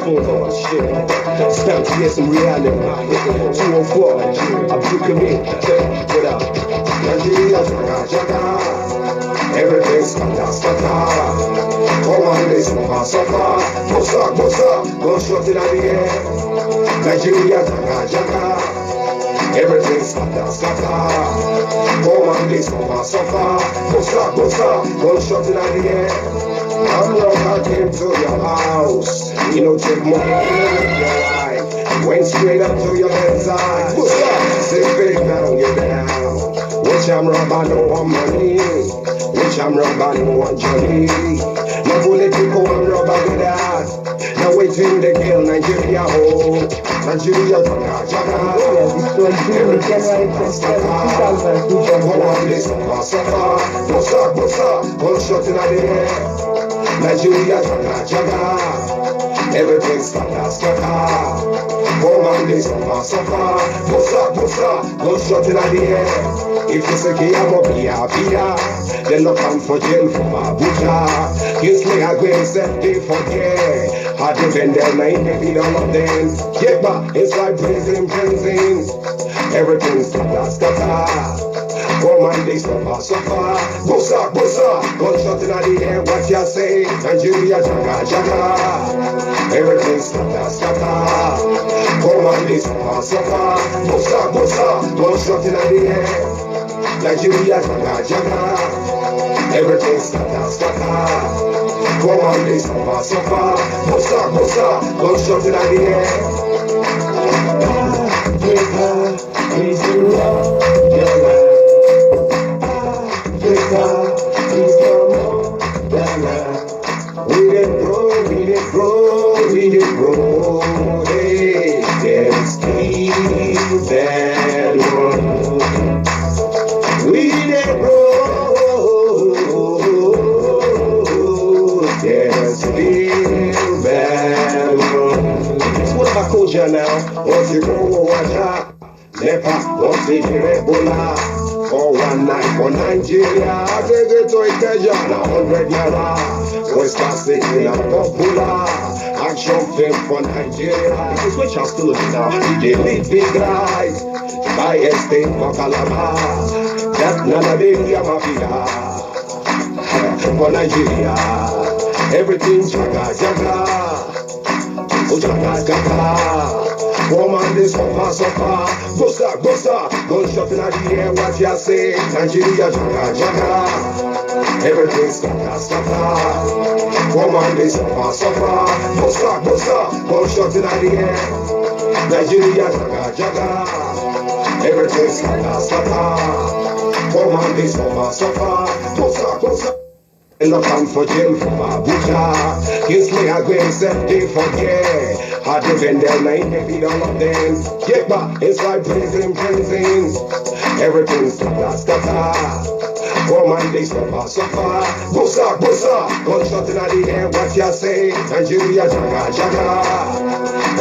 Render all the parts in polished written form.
phones on my shit. It's time to get some reality. 204, Abubakah Mohammed. What up? Nigeria, Jaga. Everything's fantastic. Come on, this is suffer. What's up? Go shot in the air. Nigeria, Jaga. Everything's fantastic. Come on, this is suffer. What's up? Go shot in the air. I'm not talking to your house. You know, take more than your life. Went straight up to your bedside. What's up? Say fake, I don't give a damn. Which I'm robbing, no one money. Which I'm robbing, no one Johnny. No political, I'm robbing that. Now waiting to kill Nigeria home. Nigeria, Jaga. January 27, 2002. What's up? One shot in the air. Nigeria, Jaga. Everything's fantastic. Come on, this suffer. What's up? One shot in the air. If you say I'm a Pia, then look come for jail from Abuja. Kiss me, I go and set they forget. How to bend their name, maybe all of them. Yeah, but inside prison. Everything's fantastic. Come on, they suffer. What's up? One shot in the air, what you say? Nigeria, Jaga. Everything's fantastic. Come on, they suffer. What's up? One shot in the air. Nigeria, Jaga. Everything's fantastic. Come on, they suffer. What's up? One shot in the air. Africa is the world, your land. Africa is the motherland. We did grow. Hey, there's peace and love. We did grow. There's still bad love. What about culture now? What's it go? Watch out. Nepa, what's it Ebola? For one night for Nigeria, I take it to Ikeja, 100 naira. West Africa, popular. Action film for Nigeria. This is which I'm still looking now. They live big life. Buy a state for Calabar. That nana baby mafia. For Nigeria, everything's Jaga. Oh, Jaga. Woman, this suffer. Go stop. Go shot in the air, what you say? Nigeria, Jaga. Everything's fantastic. Woman, this suffer. Go stop. Go shot in the air. Nigeria, Jaga. Everything's fantastic. Woman, this suffer. Go stop. And look, I'm for jail from Abuja. Kiss me, I go and set they forget. How to bend their name, maybe all of them. Yeah, but inside prison. Everything's fantastic. Come on, they suffer. Go stop. One shot in the air, what you say? Nigeria, Jaga.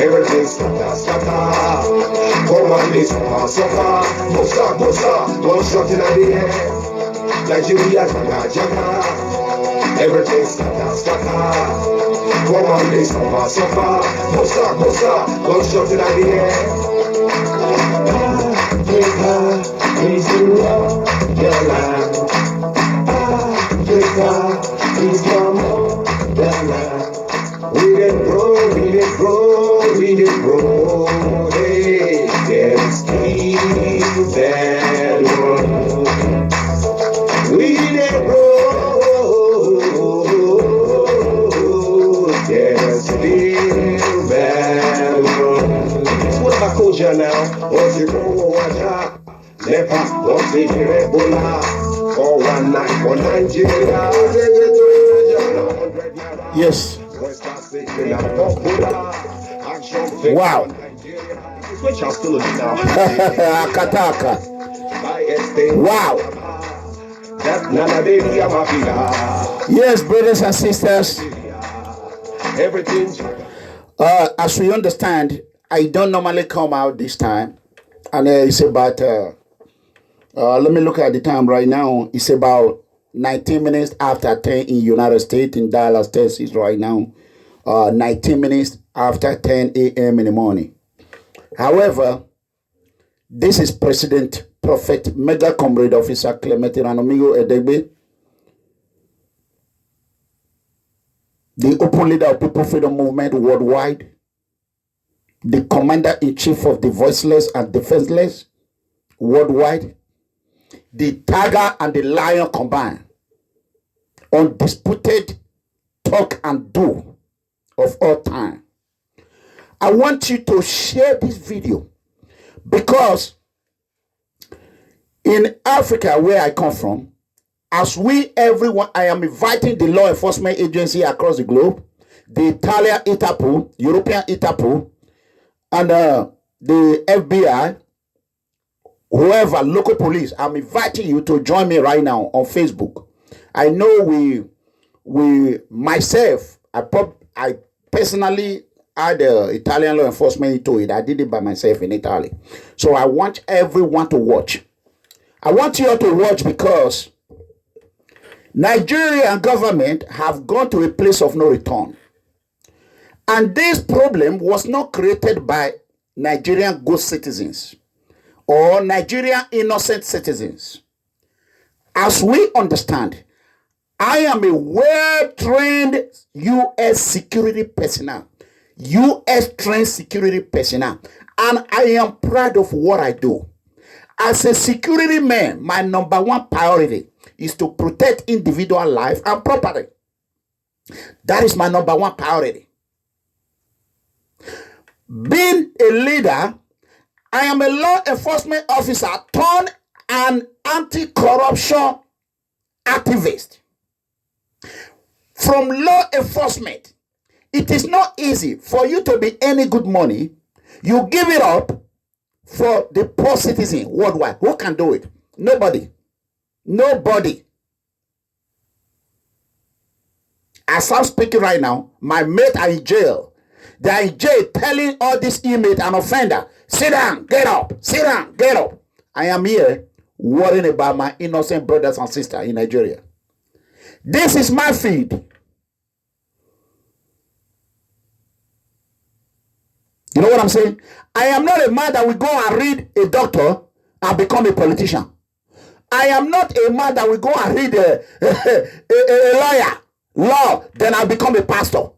Everything's fantastic. Come on, they suffer. Go stop. One shot in the air. Nigeria, Jaga. Everything's fantastic. Come on, they suffer. Go stop. One shot in the air. Africa is the world, your land. Africa is the motherland. We did grow. Hey, there's peace and love. We did grow. There's still bad love. What about culture now? What's it go? Watch out. Nepa, what's it Ebola? For one night for Nigeria. Yes. Wow. Which I'm still looking now. Akataka. Wow. Yes, brothers and sisters. Everything. As we understand, I don't normally come out this time. And it's about, let me look at the time right now. It's about 19 minutes after 10 in United States, in Dallas, Texas right now. 19 minutes after 10 a.m. in the morning. However, this is President Prophet Mega Comrade Officer Clemente Ranomigo Edegbe, the open leader of People Freedom Movement worldwide, the Commander-in-Chief of the Voiceless and Defenseless worldwide, the tiger and the lion combined, undisputed talk and do of all time. I want you to share this video because in Africa, where I come from, as everyone, I am inviting the law enforcement agency across the globe, the Italian Interpol, European Interpol, and the FBI, whoever, local police. I'm inviting you to join me right now on Facebook. I know myself, I personally had the Italian law enforcement into it. I did it by myself in Italy. So I want everyone to watch. I want you all to watch because Nigerian government have gone to a place of no return. And this problem was not created by Nigerian good citizens or Nigerian innocent citizens. As we understand, I am a well-trained U.S. security personnel, U.S. trained security personnel, and I am proud of what I do. As a security man, my number one priority is to protect individual life and property. That is my number one priority. Being a leader, I am a law enforcement officer turned an anti-corruption activist. From law enforcement, it is not easy for you to be any good money. You give it up for the poor citizen worldwide. Who can do it? Nobody. Nobody. As I'm speaking right now, my mates are in jail. They are in jail telling all these inmates and offender, sit down, get up, sit down, get up. I am here worrying about my innocent brothers and sisters in Nigeria. This is my feed. You know what I'm saying? I am not a man that will go and read a doctor and become a politician. I am not a man that will go and read a law, then I'll become a pastor.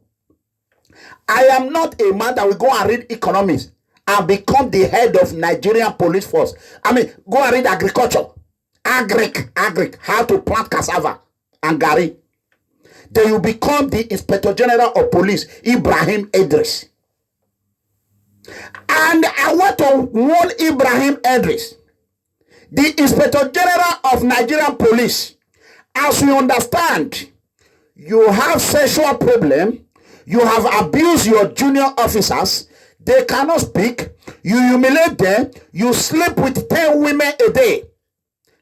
I am not a man that will go and read economics and become the head of Nigerian police force. I mean, go and read agriculture. Agric, how to plant cassava and gari. Then you become the Inspector General of Police, Ibrahim Idris. And I want to warn Ibrahim Idris, the Inspector General of Nigerian Police. As we understand, you have sexual problem, you have abused your junior officers, they cannot speak, you humiliate them, you sleep with 10 women a day.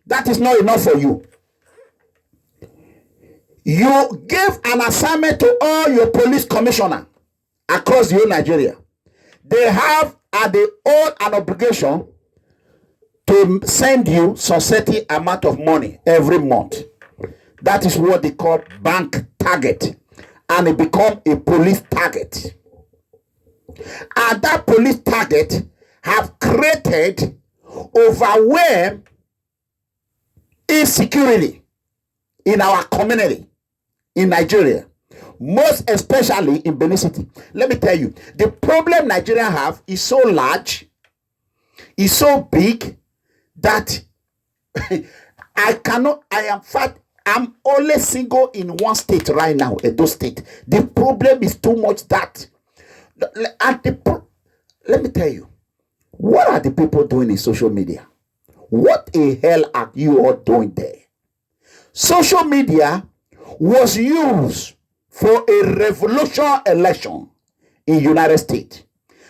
That is not enough for you. You gave an assignment to all your police commissioner across the whole Nigeria. They have an obligation to send you some certain amount of money every month. That is what they call bank target. And it become a police target. And that police target have created overwhelmed insecurity in our community in Nigeria. Most especially in Benin City. Let me tell you, the problem Nigeria have is so large, is so big that I'm only single in one state right now, Edo State. The problem is too much that. Let me tell you, what are the people doing in social media? What the hell are you all doing there? Social media was used for a revolution election in United States.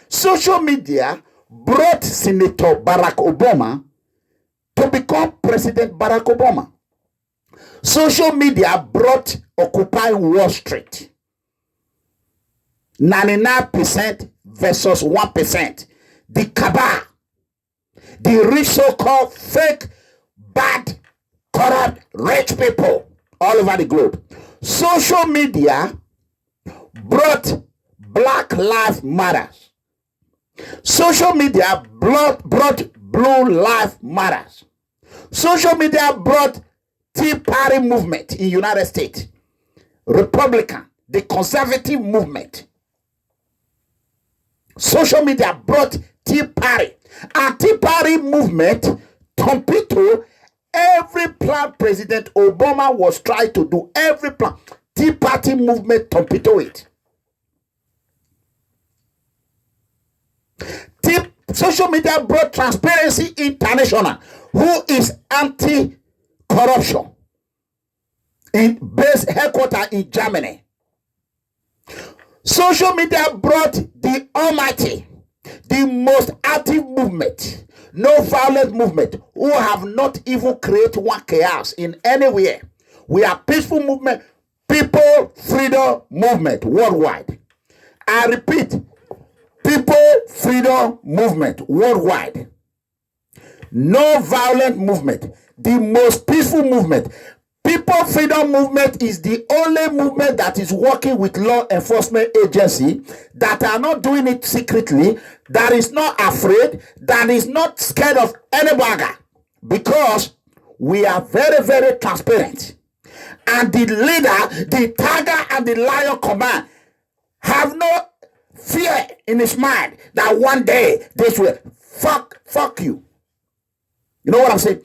Social media brought Senator Barack Obama to become President Barack Obama. Social media brought Occupy Wall Street. 99% versus 1%. The cabal. The rich so-called fake, bad, corrupt, rich people all over the globe. Social media brought Black Lives Matters. Social media brought Blue Lives Matters. Social media brought Tea Party movement in United States. Republican, the conservative movement. Social media brought Tea Party. And Tea Party movement torpedoed every plan President Obama was trying to do. Every plan. Tea Party movement torpedoed it. Social media brought Transparency International, who is anti-corruption, in base headquarters in Germany. Social media brought the Almighty, the most active movement, no violent movement, who have not even created one chaos in anywhere. We are peaceful movement, people freedom movement worldwide. I repeat, people freedom movement worldwide. No violent movement, the most peaceful movement. People freedom movement is the only movement that is working with law enforcement agency, that are not doing it secretly, that is not afraid, that is not scared of anybody, because we are very, very transparent. And the leader, the tiger and the lion command, have no fear in his mind that one day this will fuck you. You know what I'm saying?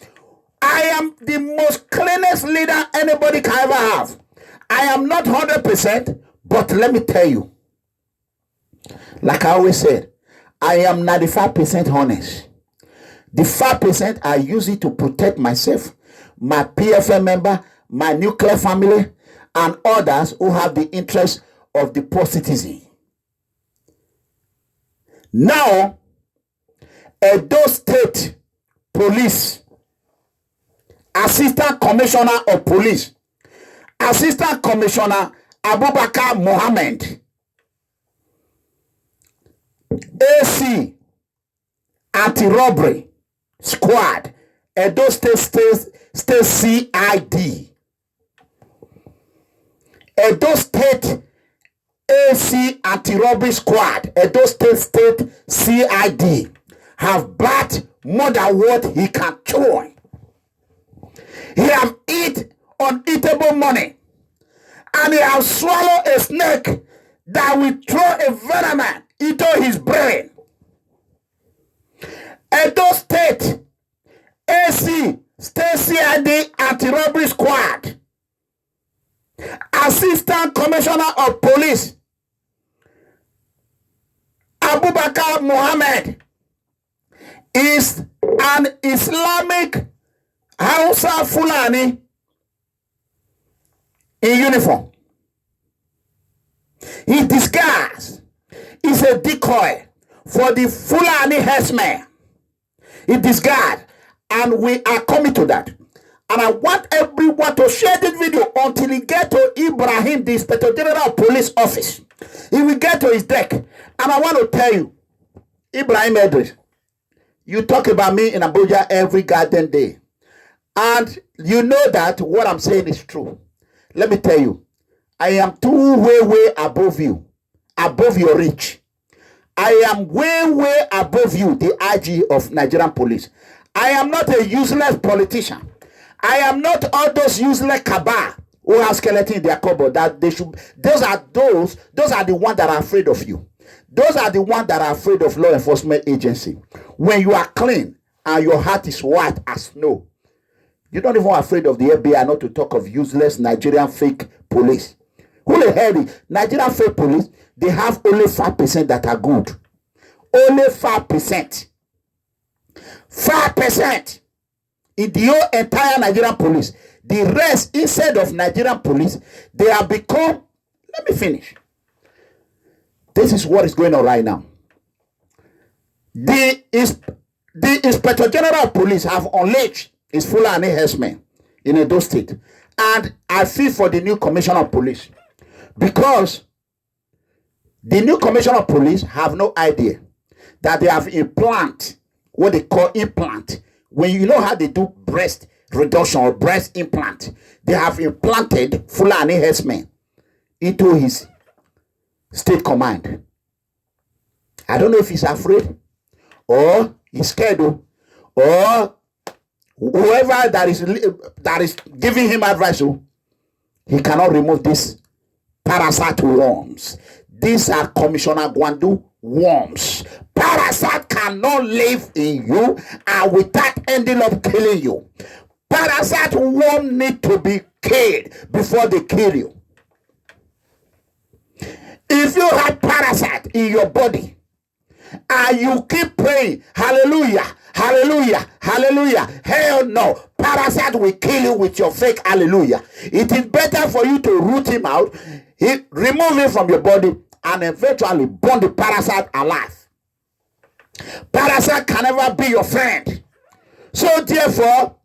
I am the most cleanest leader anybody can ever have. I am not 100%, but let me tell you, like I always said, I am 95% honest. The 5% I use it to protect myself, my PFM member, my nuclear family, and others who have the interest of the poor citizen. Now, Edo State Police, Assistant Commissioner of Police, Assistant Commissioner Abubakah Mohammed, AC Anti-Robbery Squad, Edo State CID, Edo State AC Anti-Robbery Squad, Edo State CID, have bought more than what he can chew. He have eat uneatable money, and he have swallowed a snake that will throw a venom into his brain. Edo State AC CID Anti-Robbery Squad, Assistant Commissioner of Police Abubakah Mohammed is an Islamic Hausa Fulani in uniform. He disguised is a decoy for the Fulani herdsmen. He disguised, and we are coming to that. And I want everyone to share this video until he get to Ibrahim, the Inspector General of Police office. He will get to his deck. And I want to tell you, Ibrahim Edris, you talk about me in Abuja every goddamn day. And you know that what I'm saying is true. Let me tell you, I am way above you, above your reach. I am way above you, the IG of Nigerian police. I am not a useless politician. I am not all those useless cabal who have skeleton in their cupboard. That they should. Those are the ones that are afraid of you. Those are the ones that are afraid of law enforcement agency. When you are clean and your heart is white as snow, you're not even afraid of the FBI, not to talk of useless Nigerian fake police. Who the hell is Nigerian fake police? They have only 5% that are good. Only 5%. 5% in the whole entire Nigerian police. The rest, instead of Nigerian police, they have become. Let me finish. This is what is going on right now. The Inspector General of Police have unleashed his Fulani herdsmen in Edo State. And I feel for the new Commissioner of Police, because the new Commissioner of Police have no idea that they have implant, what they call implant. When you know how they do breast reduction or breast implant, they have implanted Fulani herdsmen into his state command. I don't know if he's afraid or he's scared or whoever that is giving him advice, he cannot remove these parasite worms. These are Commissioner Gwandu worms. Parasite cannot live in you and without ending up killing you. Parasite worm need to be killed before they kill you. If you have parasite in your body and you keep praying, hallelujah, hallelujah, hallelujah, hell no, parasite will kill you with your fake hallelujah. It is better for you to root him out, remove him from your body, and eventually burn the parasite alive. Parasite can never be your friend. So therefore,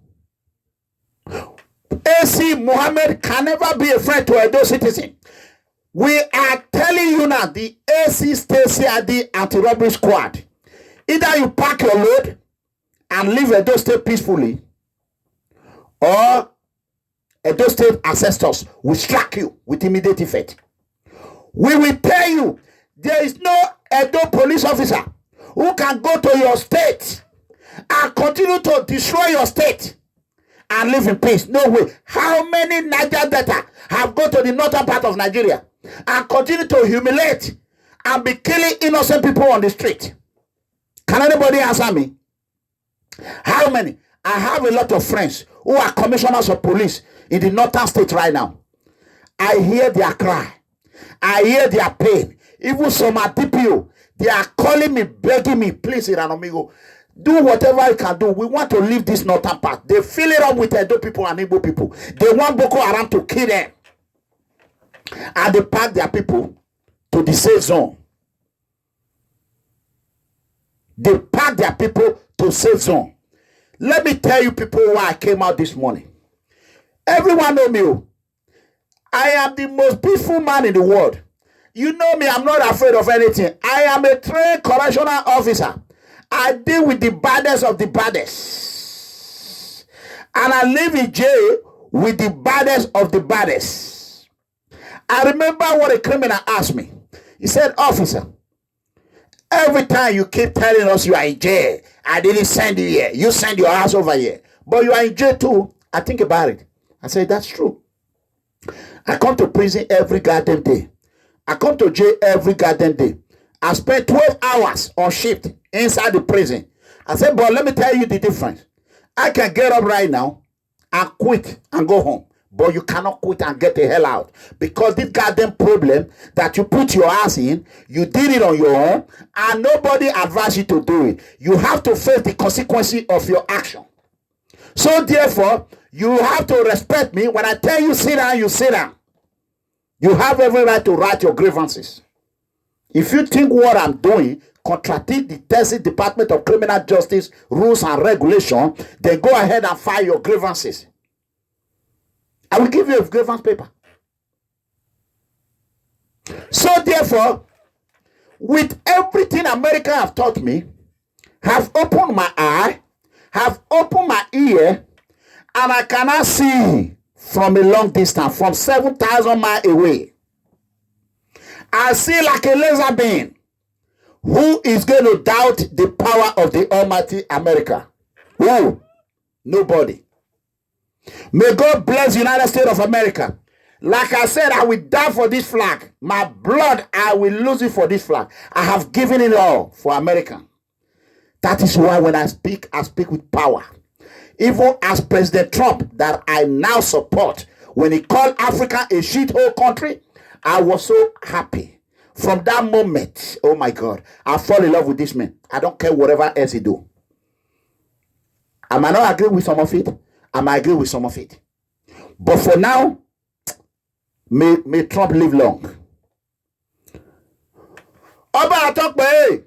AC Mohammed can never be a friend to Edo citizen. We are telling you now, the AC CID anti-robbery squad. Either you pack your load and leave Edo State peacefully, or Edo State ancestors will strike you with immediate effect. We will tell you there is no Edo police officer who can go to your state and continue to destroy your state and live in peace. No way. How many Niger Delta have gone to the northern part of Nigeria and continue to humiliate and be killing innocent people on the street? Can anybody answer me? How many? I have a lot of friends who are commissioners of police in the northern state right now. I hear their cry. I hear their pain. Even some are DPO. They are calling me, begging me, please, Iranomigo, do whatever you can do. We want to leave this northern part. They fill it up with Edo people and Igbo people. They want Boko Haram to kill them. And they pack their people to the safe zone. They pack their people to safe zone. Let me tell you people why I came out this morning. Everyone know me. I am the most peaceful man in the world. You know me, I'm not afraid of anything. I am a trained correctional officer. I deal with the baddest of the baddest. And I live in jail with the baddest of the baddest. I remember what a criminal asked me. He said, officer, every time you keep telling us you are in jail, I didn't send you here. You send your ass over here. But you are in jail too. I think about it. I said, that's true. I come to prison every goddamn day. I come to jail every goddamn day. I spend 12 hours on shift inside the prison. I said, but let me tell you the difference. I can get up right now and quit and go home. But you cannot quit and get the hell out. Because this goddamn problem that you put your ass in, you did it on your own, and nobody advised you to do it. You have to face the consequences of your action. So therefore, you have to respect me. When I tell you sit down, you sit down. You have every right to write your grievances. If you think what I'm doing contradict the Texas Department of Criminal Justice rules and regulations, then go ahead and file your grievances. I will give you a grievance paper. So therefore, with everything America have taught me, have opened my eye, have opened my ear, and I cannot see from a long distance, from 7,000 miles away. I see like a laser beam. Who is going to doubt the power of the Almighty America? Who? Nobody. May God bless the United States of America. Like I said, I will die for this flag. My blood, I will lose it for this flag. I have given it all for America. That is why when I speak with power. Even as President Trump, that I now support, when he called Africa a shithole country, I was so happy. From that moment, oh my God, I fall in love with this man. I don't care whatever else he do. I might not agree with some of it. I might agree with some of it. But for now, may Trump live long. Oba atokpe,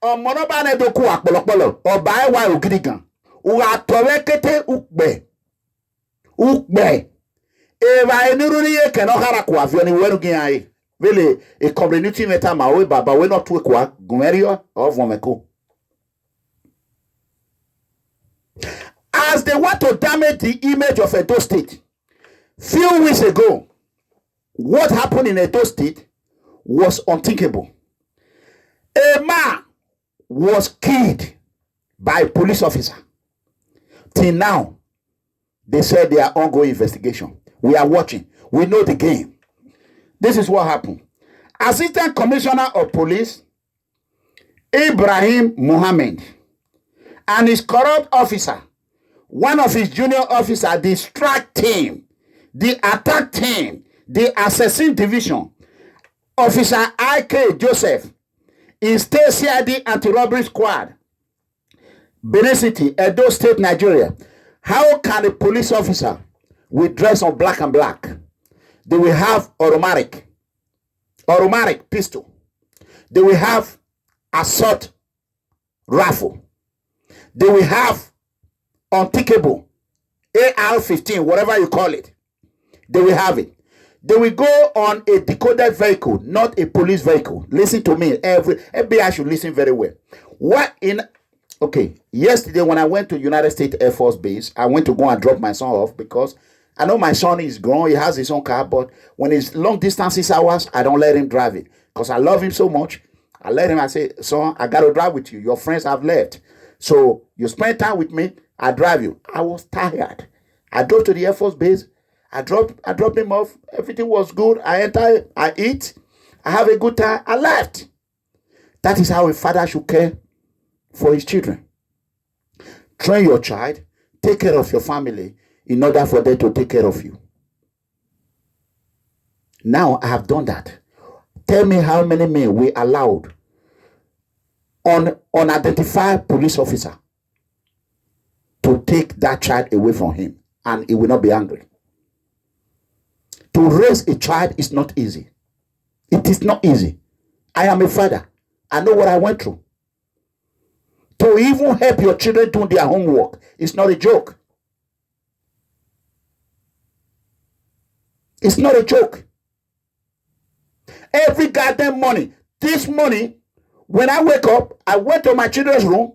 omonoba ne doku akpolopolo, oba ewa ogirigan. Uga torekete ukbe. Eva enuruni ye kenohara kwa vioni wenu giai. Vele a community meta mawe baba we not to kwa gumerio of womeko. As they want to damage the image of Edo State, few weeks ago, what happened in Edo State was unthinkable. A man was killed by a police officer. Till now, they said they are ongoing investigation. We are watching. We know the game. This is what happened. Assistant Commissioner of Police, Abubakah Mohammed, and his corrupt officer, one of his junior officers, the strike team, the attack team, the assassin division, Officer I.K. Joseph, in State CID Anti-Robbery Squad, Benin City, Edo State, Nigeria. How can a police officer with dress on black and black? They will have automatic pistol. They will have assault rifle. They will have unthinkable AR-15, whatever you call it. They will have it. They will go on a decoded vehicle, not a police vehicle. Listen to me. FBI should listen very well. Yesterday when I went to United States Air Force Base, I went to go and drop my son off because I know my son is grown. He has his own car, but when it's long distances hours, I don't let him drive it because I love him so much. I say, son, I got to drive with you. Your friends have left. So you spend time with me, I drive you. I was tired. I drove to the Air Force Base. I dropped him off. Everything was good. I enter, I eat. I have a good time. I left. That is how a father should care for his children. Train your child. Take care of your family in order for them to take care of you. Now I have done that. Tell me how many men we allowed unidentified police officer to take that child away from him, and he will not be angry. To raise a child is not easy. It is not easy. I am a father. I know what I went through. To even help your children do their homework is not a joke. It's not a joke. Every goddamn morning. This morning, when I wake up, I went to my children's room.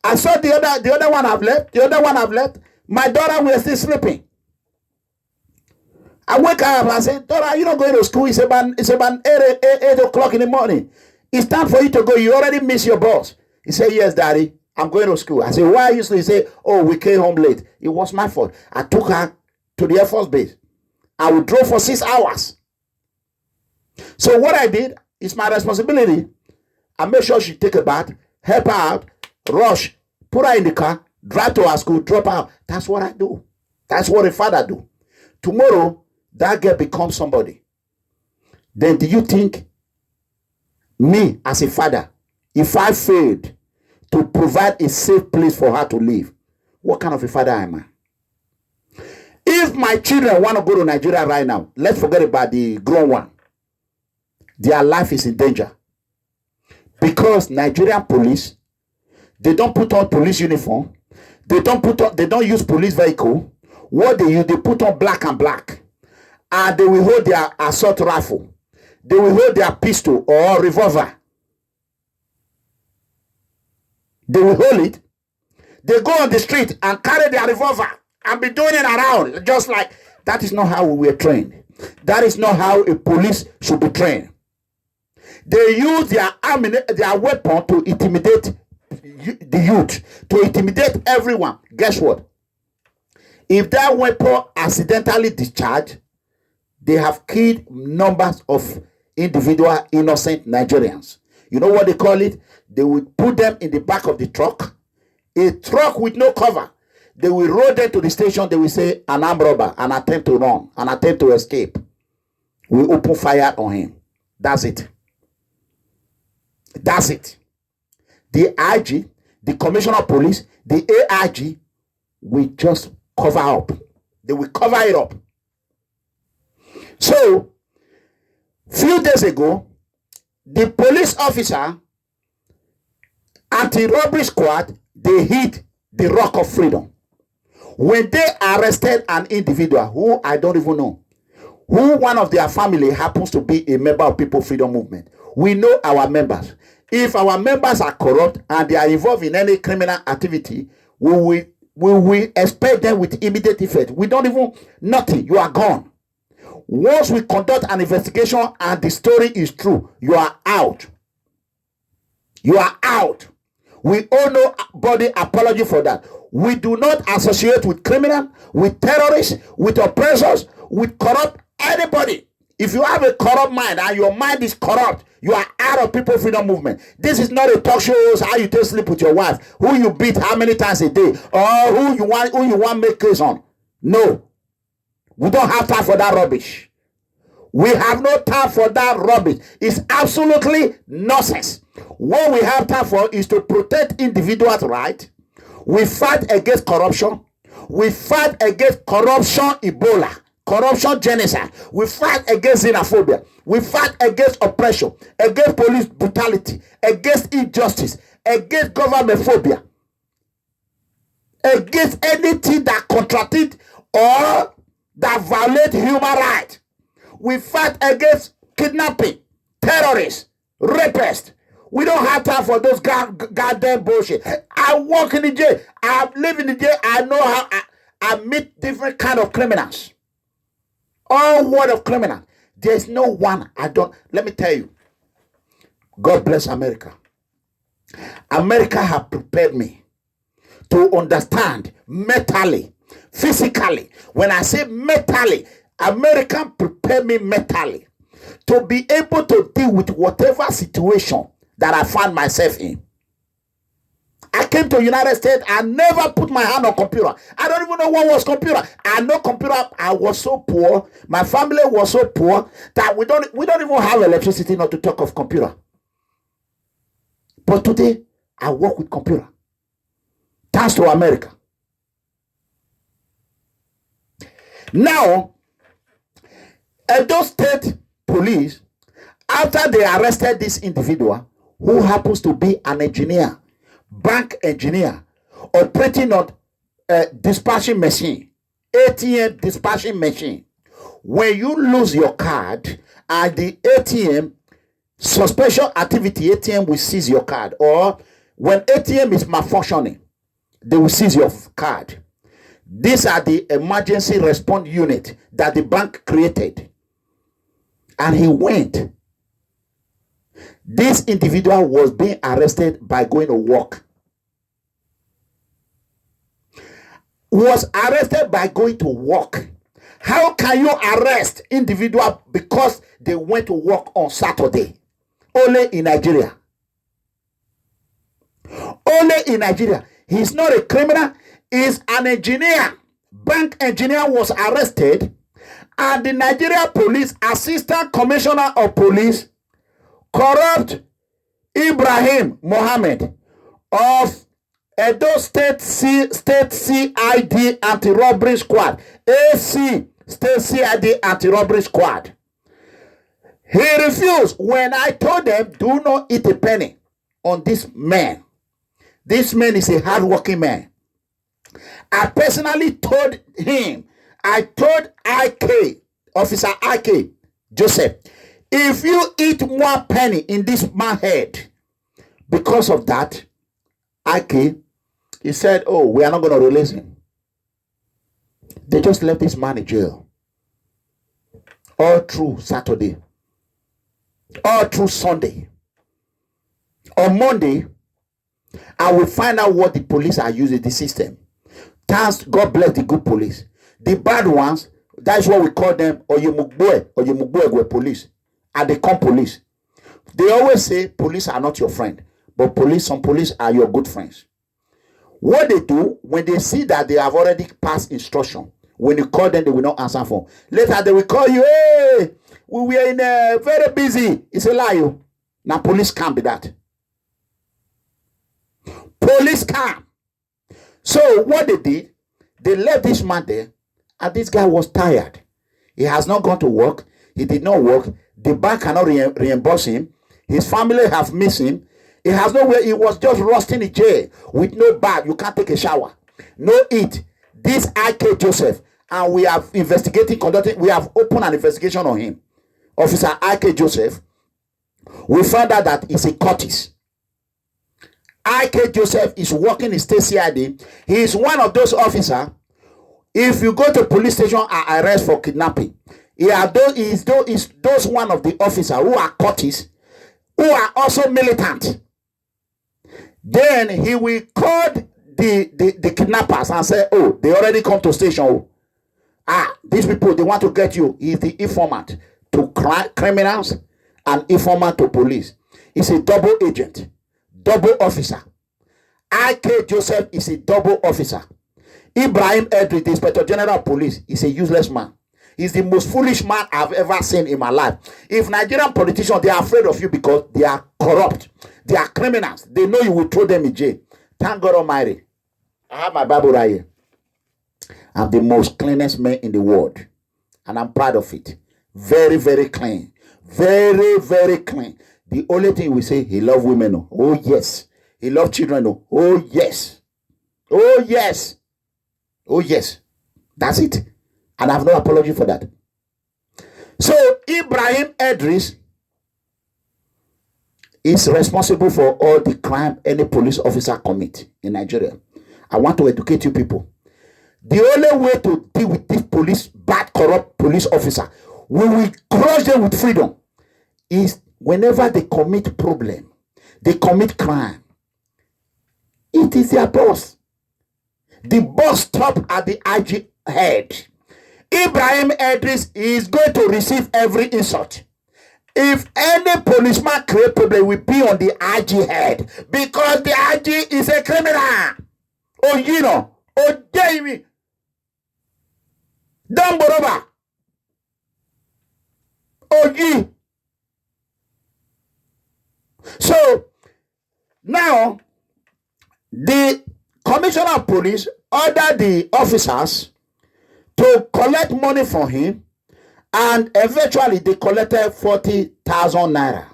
I saw the other one have left. The other one have left. My daughter was still sleeping. I wake up and I say, daughter, you not going to school? It's about 8 o'clock in the morning. It's time for you to go. You already miss your boss. He said, yes, daddy, I'm going to school. I said, why are you sleeping? He said, oh, we came home late. It was my fault. I took her to the Air Force Base. I would drove for 6 hours. So what I did is my responsibility. I made sure she take a bath, help her out, rush, put her in the car, drive to her school, drop her out. That's what I do. That's what a father do. Tomorrow, that girl becomes somebody. Then do you think me as a father, if I failed to provide a safe place for her to live, what kind of a father am I? If my children want to go to Nigeria right now, let's forget about the grown one. Their life is in danger. Because Nigerian police, they don't put on police uniform. They don't use police vehicle. What they use, they put on black and black. And they will hold their assault rifle. They will hold their pistol or revolver. They will hold it. They go on the street and carry their revolver and be doing it around. Just like, that is not how we were trained. That is not how a police should be trained. They use their weapon to intimidate the youth, to intimidate everyone. Guess what? If that weapon accidentally discharged, they have killed numbers of individual innocent Nigerians. You know what they call it? They will put them in the back of the truck, a truck with no cover. They will roll them to the station. They will say, an armed robber, an attempt to run, an attempt to escape. We open fire on him. That's it. That's it. The IG, the Commissioner of Police, the AIG will just cover up. They will cover it up. So, few days ago, the police officer, anti-robbery squad, they hit the Rock of Freedom. When they arrested an individual who I don't even know, who one of their family happens to be a member of People Freedom Movement, we know our members. If our members are corrupt and they are involved in any criminal activity, we will expect them with immediate effect. We don't even, nothing, you are gone. Once we conduct an investigation and the story is true, you are out. You are out. We owe nobody apology for that. We do not associate with criminals, with terrorists, with oppressors, with corrupt anybody. If you have a corrupt mind and your mind is corrupt, you are out of People Freedom Movement. This is not a talk show. How you take sleep with your wife, who you beat how many times a day, or who you want make case on. No, we don't have time for that rubbish. We have no time for that rubbish. It's absolutely nonsense. What we have time for is to protect individuals' rights. We fight against corruption. We fight against corruption, Ebola, corruption, genocide. We fight against xenophobia. We fight against oppression, against police brutality, against injustice, against government phobia, against anything that contradicts or that violates human rights. We fight against kidnapping, terrorists, rapists. We don't have time for those goddamn bullshit. I work in the jail. I live in the jail. I know how I meet different kind of criminals. All word of criminals. There's no one I don't. Let me tell you. God bless America. America have prepared me to understand mentally, physically. When I say mentally, America prepared me mentally to be able to deal with whatever situation that I find myself in. I came to the United States. I never put my hand on computer. I don't even know what was computer. I know computer. I was so poor. My family was so poor that we don't even have electricity, not to talk of computer. But today, I work with computer. Thanks to America. Now, Edo State Police, after they arrested this individual, who happens to be an engineer, bank engineer, operating on a dispatching machine, ATM dispatching machine. When you lose your card and the ATM, suspension activity, ATM will seize your card. Or when ATM is malfunctioning, they will seize your card. These are the emergency response unit that the bank created. And he went. This individual was being arrested by going to work. Was arrested by going to work. How can you arrest individual because they went to work on Saturday? Only in Nigeria. Only in Nigeria. He's not a criminal. He's an engineer. Bank engineer was arrested. And the Nigeria Police Assistant Commissioner of Police, corrupt Abubakah Mohammed of Edo State CID Anti-Robbery Squad, AC State CID Anti-Robbery Squad. He refused when I told them, do not eat a penny on this man. This man is a hardworking man. I personally told him, I told IK, Officer IK, Joseph, if you eat 1 penny in this man's head, because of that, IK, he said, oh, we are not going to release him. They just left this man in jail. All through Saturday. All through Sunday. On Monday, I will find out what the police are using, the system. Thanks, God bless the good police. The bad ones, that's what we call them, Oyemugboe police. And they come police. They always say police are not your friend. But some police are your good friends. What they do, when they see that they have already passed instruction, when you call them, they will not answer phone. Later, they will call you, hey, we were in very busy. It's a lie. Now, police can't be that. Police can't. So, what they did, they left this man there, and this guy was tired. He has not gone to work. He did not work. The bank cannot reimburse him. His family have missed him. He has nowhere. He was just rusting in jail with no bag. You can't take a shower. No eat. This IK Joseph, and we have we have opened an investigation on him. Officer IK Joseph, we found out that he's a Curtis. IK Joseph is working in state CID. He is one of those officers. If you go to police station and arrest for kidnapping, is those one of the officers who are courtists, who are also militant. Then he will call the kidnappers and say, oh, they already come to station. These people, they want to get you. He's the informant to criminals and informant to police. He's a double agent, double officer. I.K. Joseph is a double officer. Ibrahim Edri, the Inspector General of Police, is a useless man. He's the most foolish man I've ever seen in my life. If Nigerian politicians, they are afraid of you because they are corrupt. They are criminals. They know you will throw them in jail. Thank God Almighty. I have my Bible right here. I'm the most cleanest man in the world. And I'm proud of it. Very, very clean. Very, very clean. The only thing we say, he loves women. Oh, yes. He loves children. Oh, yes. Oh, yes. Oh, yes. That's it. And I have no apology for that. So, Ibrahim Idris is responsible for all the crime any police officer commit in Nigeria. I want to educate you people. The only way to deal with this bad, corrupt police officer, we will crush them with freedom, is whenever they commit problem, they commit crime, it is their boss. The boss stop at the IG head. Ibrahim Idris is going to receive every insult. If any policeman create problem, will be on the IG head, because the IG is a criminal. Oh, you know, oh, Jamie, don't bother. Oh, you. So now the commissioner of police ordered the officers to collect money from him, and eventually they collected 40,000 naira.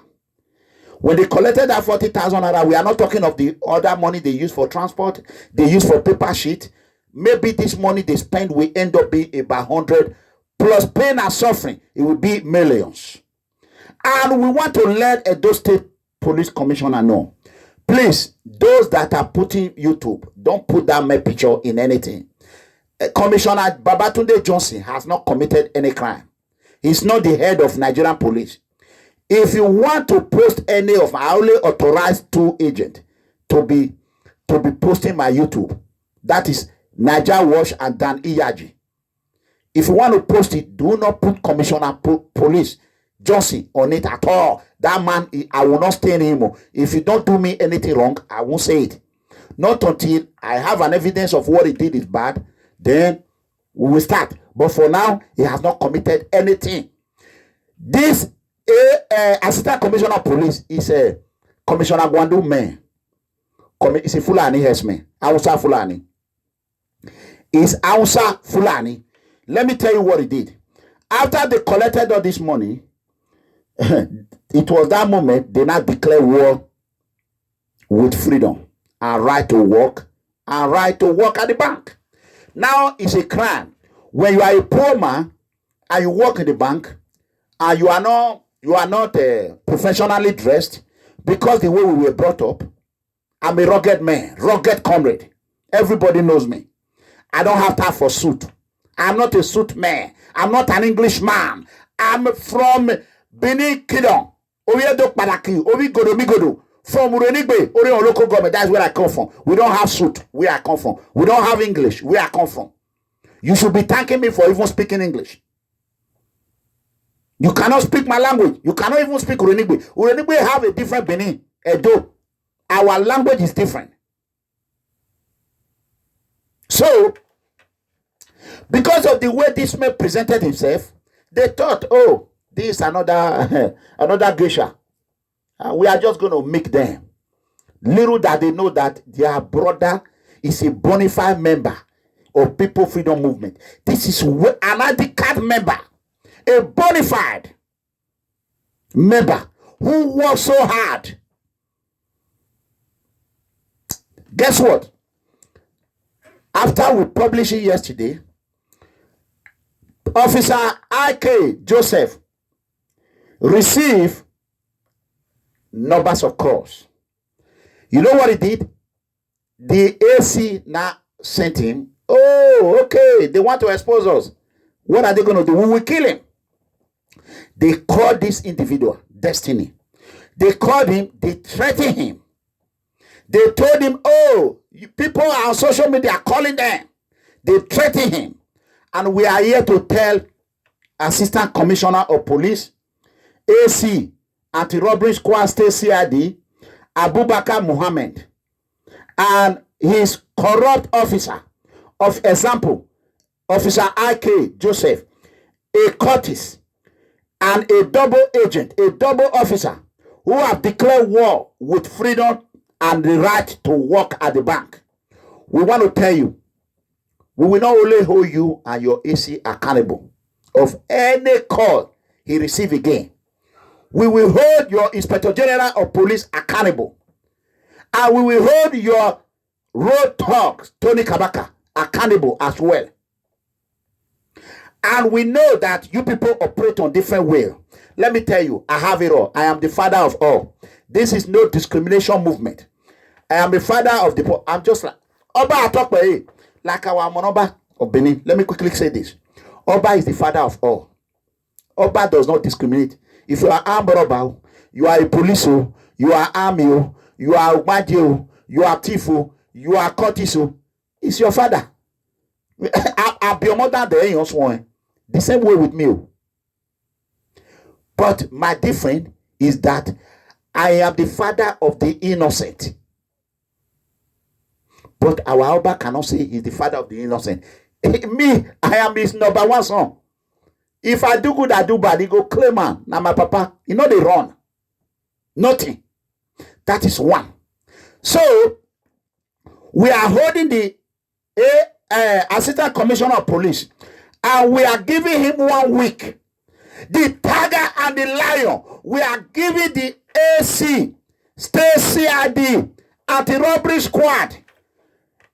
When they collected that 40,000 naira, we are not talking of the other money they use for transport, they use for paper sheet. Maybe this money they spend will end up being about 100, plus pain and suffering, it will be millions. And we want to let Edo State Police Commissioner know, please, those that are putting YouTube, don't put that my picture in anything. Commissioner Babatunde Johnson has not committed any crime. He's not the head of Nigerian police. If you want to post any of, I only authorized 2 agents to be posting my YouTube. That is Naija Wash and Dan Iyaji. If you want to post it, do not put Commissioner Police Johnson on it at all. That man, I will not stay anymore. If you don't do me anything wrong, I won't say it. Not until I have an evidence of what he did is bad, then we will start. But for now, he has not committed anything. This Assistant Commissioner of Police is a Commissioner Gwandu man. It's a Fulani herdsman. Hausa Fulani. It's Hausa Fulani. Let me tell you what he did. After they collected all this money, it was that moment they now declare war with freedom and right to work and right to work at the bank. Now it's a crime when you are a poor man and you work in the bank and you are not professionally dressed, because the way we were brought up. I'm a rugged man, rugged comrade. Everybody knows me. I don't have time for suit. I'm not a suit man. I'm not an English man. I'm from Benin Kingdom. Oyedo Padaki, Ovigodo Migodo. From Urenigbe, Orion local government. That's where I come from. We don't have suit where I come from. We don't have English where I come from. You should be thanking me for even speaking English. You cannot speak my language. You cannot even speak Urenigbe. Urenigbe have a different Benin, Edo. Our language is different. So, because of the way this man presented himself, they thought, oh, this is another geisha. We are just going to make them. Little that they know that their brother is a bona fide member of People Freedom Movement. This is an ID card member, a bona fide member who worked so hard. Guess what? After we published it yesterday, Officer I.K. Joseph received numbers of calls. You know what he did? The AC now sent him, oh, okay, they want to expose us. What are they going to do? We will kill him. They called this individual Destiny. They called him, they threatened him. They told him, oh, people on social media are calling them. They threatened him. And we are here to tell Assistant Commissioner of Police, AC, Anti-Robbery Squad State CID, Abubakah Mohammed, and his corrupt officer, of example, Officer IK Joseph, a Curtis, and a double agent, a double officer, who have declared war with freedom and the right to work at the bank. We want to tell you, we will not only hold you and your AC accountable of any call he receive again. We will hold your Inspector General of Police accountable. And we will hold your road thugs, Tony Kabaka, accountable as well. And we know that you people operate on different ways. Let me tell you, I have it all. I am the father of all. This is no discrimination movement. I am the father of the poor. I'm just like Oba. I talk by it like our Monoba of Benin. Let me quickly say this. Oba is the father of all. Oba does not discriminate. If you are armed robber, you are a police, you are army, you are Umadio, you are Tifo, you are Cortiso. It's your father. I'll be your mother there, the same way with me. But my difference is that I am the father of the innocent. But our Oba cannot say he's the father of the innocent. Me, I am his number one son. If I do good, I do bad. He go claim man. Now my papa, they run. Nothing. That is one. So, we are holding the Assistant Commissioner of Police, and we are giving him 1 week. The tiger and the lion, we are giving the AC, State CID, Anti-Robbery Squad,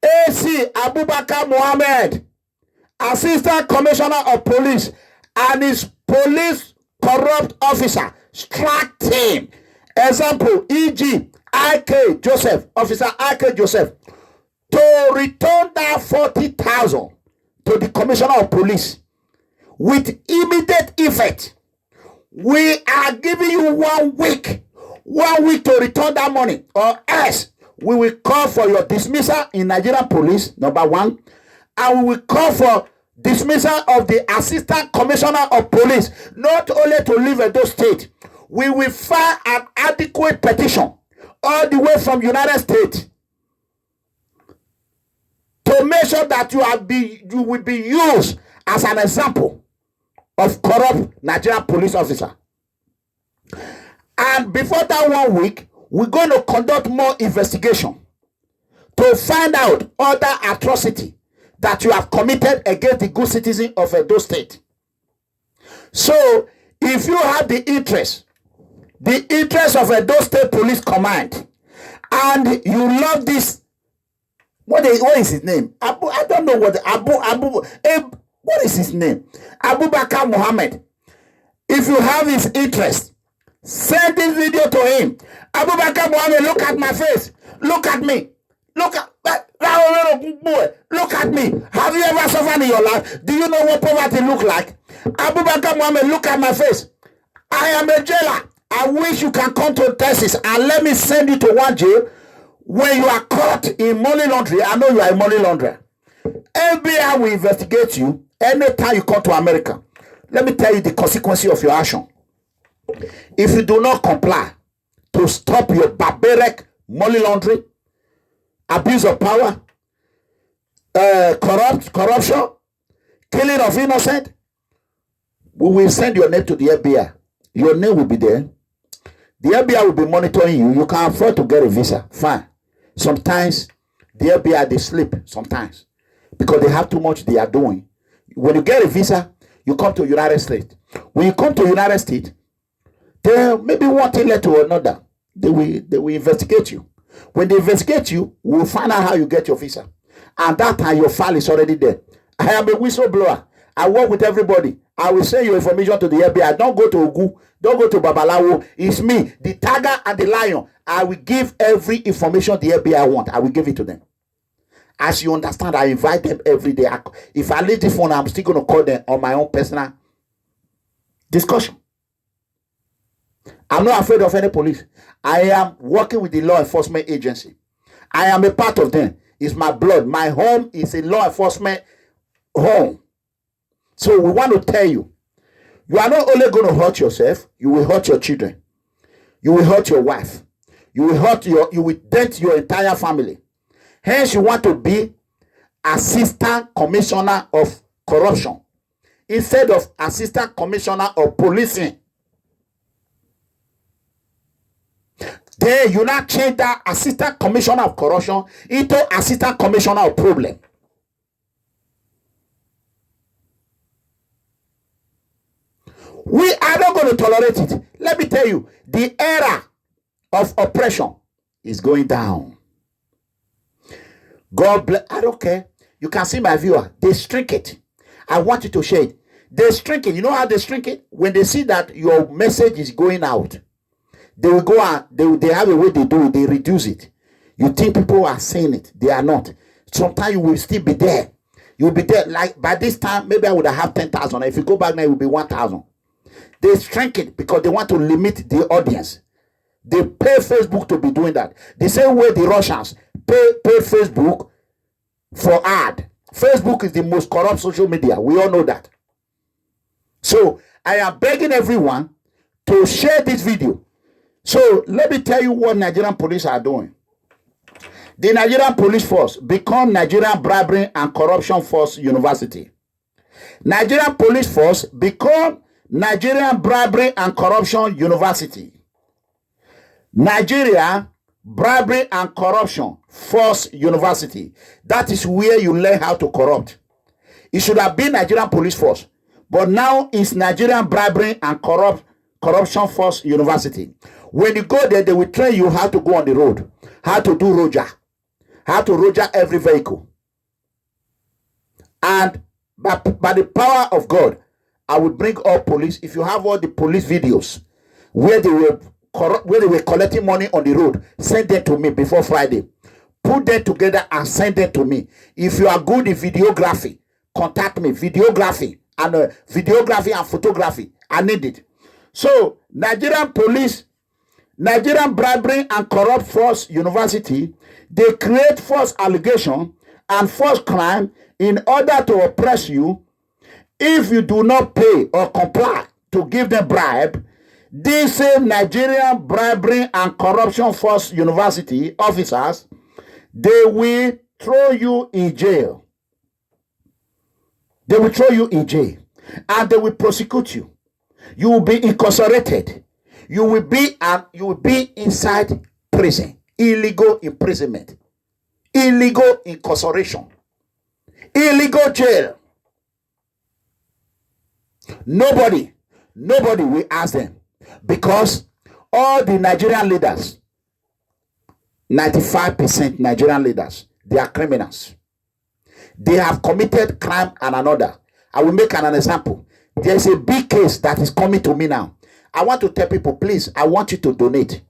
AC Abubakah Mohammed, Assistant Commissioner of Police, and his police corrupt officer, strike team. Example, e.g., IK Joseph, Officer IK Joseph, to return that 40,000 to the Commissioner of Police with immediate effect. We are giving you 1 week. 1 week to return that money, or else we will call for your dismissal in Nigerian Police, number one, and we will call for dismissal of the Assistant Commissioner of Police, not only to leave Edo State. We will file an adequate petition all the way from United States to make sure that you will be used as an example of corrupt Nigerian police officer. And before that 1 week, we're going to conduct more investigation to find out other atrocity that you have committed against the good citizen of Edo State. So, if you have the interest of Edo State Police Command, and you love this, what is his name? I don't know what what is his name? Abubakah Mohammed. If you have his interest, send this video to him. Abubakah Mohammed, look at my face. Look at me. Look at me. Have you ever suffered in your life? Do you know what poverty look like? Abubakah Mohammed, look at my face. I am a jailer. I wish you can come to Texas and let me send you to one jail when you are caught in money laundering. I know you are a money launderer. FBI will investigate you anytime you come to America. Let me tell you the consequences of your action. If you do not comply to stop your barbaric money laundering, abuse of power, corruption, killing of innocent, we will send your name to the FBI. Your name will be there. The FBI will be monitoring you. You can afford to get a visa. Fine. Sometimes the FBI, they sleep sometimes because they have too much they are doing. When you get a visa, you come to United States. When you come to United States, they maybe one thing led to another. They will investigate you. When they investigate you, we'll find out how you get your visa. And that time your file is already there. I am a whistleblower. I work with everybody. I will send your information to the FBI. Don't go to Ogu. Don't go to Babalawo. It's me, the tiger and the lion. I will give every information the FBI want. I will give it to them. As you understand, I invite them every day. If I leave this phone, I'm still going to call them on my own personal Discussion. I'm not afraid of any police. I am working with the law enforcement agency. I am a part of them. It's my blood. My home is a law enforcement home. So we want to tell you, you are not only going to hurt yourself, you will hurt your children. You will hurt your wife. You will dent your entire family. Hence, you want to be assistant commissioner of corruption instead of assistant commissioner of policing. Then you now change that assistant commissioner of corruption into assistant commissioner of problem. We are not going to tolerate it. Let me tell you, the era of oppression is going down. God bless. I don't care. You can see my viewer. They shrink it. I want you to share it. They shrink it. You know how they shrink it? When they see that your message is going out, they will go and they have a way they do it. They reduce it. You think people are saying it. They are not. Sometimes you will still be there. You will be there. Like by this time, maybe I would have 10,000. If you go back now, it will be 1,000. They shrink it because they want to limit the audience. They pay Facebook to be doing that. The same way the Russians pay Facebook for ad. Facebook is the most corrupt social media. We all know that. So I am begging everyone to share this video. So let me tell you what Nigerian police are doing. The Nigerian Police Force become Nigerian Bribery and Corruption Force University. Nigerian Police Force become Nigerian Bribery and Corruption University. Nigeria Bribery and Corruption Force University. That is where you learn how to corrupt. It should have been Nigerian Police Force, but now it's Nigerian Bribery and Corruption Force University. When you go there, they will train you how to go on the road, how to do roger, how to roger every vehicle. And by the power of God, I will bring all police. If you have all the police videos where they were collecting money on the road, send them to me before Friday. Put them together and send them to me. If you are good in videography, contact me. Videography and photography. I need it. So Nigerian police, Nigerian Bribery and Corrupt Force University, they create false allegation and false crime in order to oppress you. If you do not pay or comply to give them bribe, these same Nigerian Bribery and Corruption Force University officers, they will throw you in jail. They will throw you in jail and they will prosecute you. You will be incarcerated. You will be inside prison. Illegal imprisonment. Illegal incarceration. Illegal jail. Nobody will ask them, because all the Nigerian leaders, 95% Nigerian leaders, they are criminals. They have committed crime and another. I will make an example. There's a big case that is coming to me now. I want to tell people, please, I want you to donate.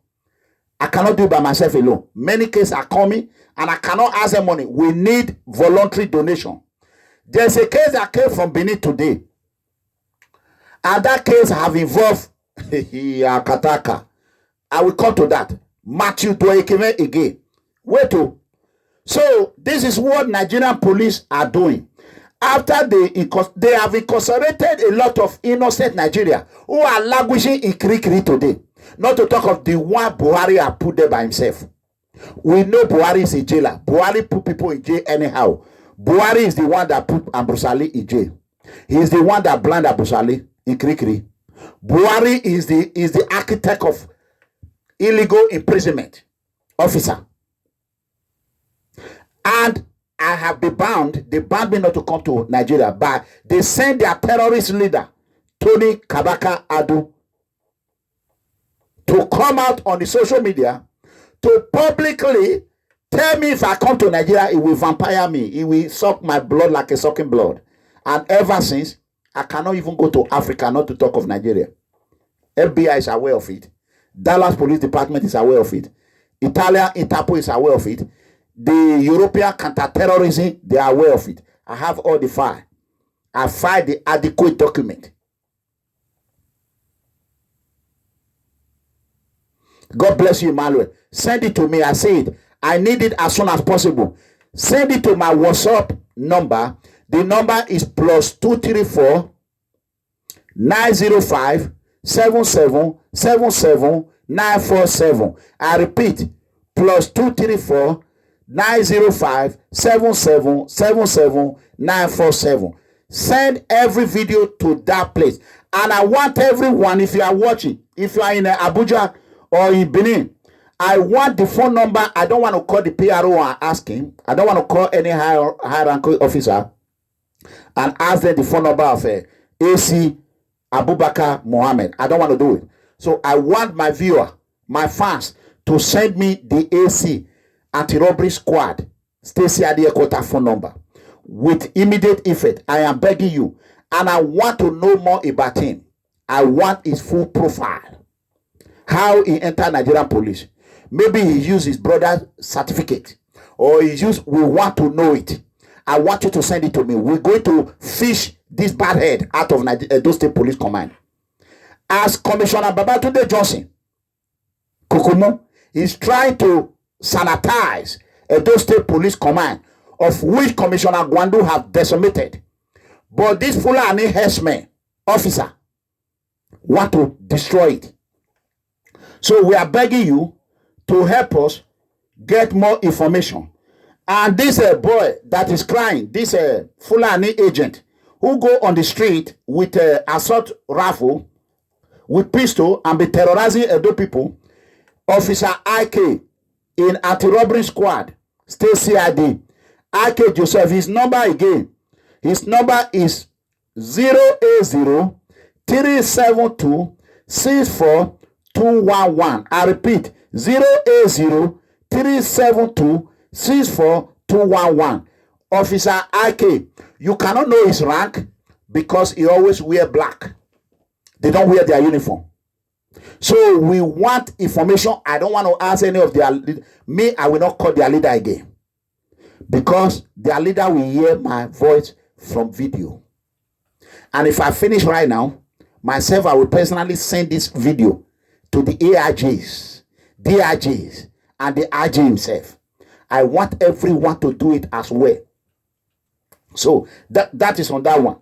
I cannot do it by myself alone. Many cases are coming and I cannot ask them money. We need voluntary donation. There's a case that came from Benin today. And that case have involved Kataka. I will come to that. Matthew Dwekeme again. Wait to. So this is what Nigerian police are doing. After they have incarcerated a lot of innocent Nigeria who are languishing in Kirikiri today. Not to talk of the one Buhari have put there by himself. We know Buhari is a jailer. Buhari put people in jail anyhow. Buhari is the one that put Ambrosali in jail. He is the one that blinded Ambrosali in Kirikiri. Buhari is the architect of illegal imprisonment officer. And I have been bound. They banned me not to come to Nigeria, but they sent their terrorist leader, Tony Kabaka Adu, to come out on the social media to publicly tell me if I come to Nigeria, it will vampire me. It will suck my blood like a sucking blood. And ever since, I cannot even go to Africa, not to talk of Nigeria. FBI is aware of it. Dallas Police Department is aware of it. Italian Interpol is aware of it. The European counter-terrorism, they are aware of it. I have all the file. I filed the adequate document. God bless you, Emmanuel. Send it to me. I say it. I need it as soon as possible. Send it to my WhatsApp number. The number is +234 905 7777 947. I repeat, +234 905 7777 947. Send every video to that place. And I want everyone, if you are watching, if you are in Abuja or in Benin, I want the phone number. I don't want to call the PRO and ask him. I don't want to call any high ranking officer and ask them the phone number of AC Abubakah Mohammed. I don't want to do it. So I want my viewer, my fans, to send me the AC anti-robbery squad Stacey Adequata phone number with immediate effect. I am begging you. And I want to know more about him. I want his full profile. How he entered Nigerian police. Maybe he used his brother's certificate. Or we want to know it. I want you to send it to me. We're going to fish this bad head out of Edo State Police Command. As Commissioner Babatunde Johnson, Kokomo, is trying to sanitize Edo State Police Command, of which Commissioner Gwandu have decimated. But this Fulani herdsman officer want to destroy it. So we are begging you to help us get more information. And this boy that is crying, this Fulani agent who go on the street with assault rifle, with pistol and be terrorizing Edo people, Officer IK in anti-robbery squad, Stacey ID, IK Joseph, his number again. His number is 080 372 64211. I repeat, 080 372 64211. Officer IK, you cannot know his rank because he always wear black. They don't wear their uniform. So we want information. I don't want to ask any of their me. I will not call their leader again because their leader will hear my voice from video. And if I finish right now, myself, I will personally send this video to the AIGs, DIGs, and the IG himself. I want everyone to do it as well. So that is on that one.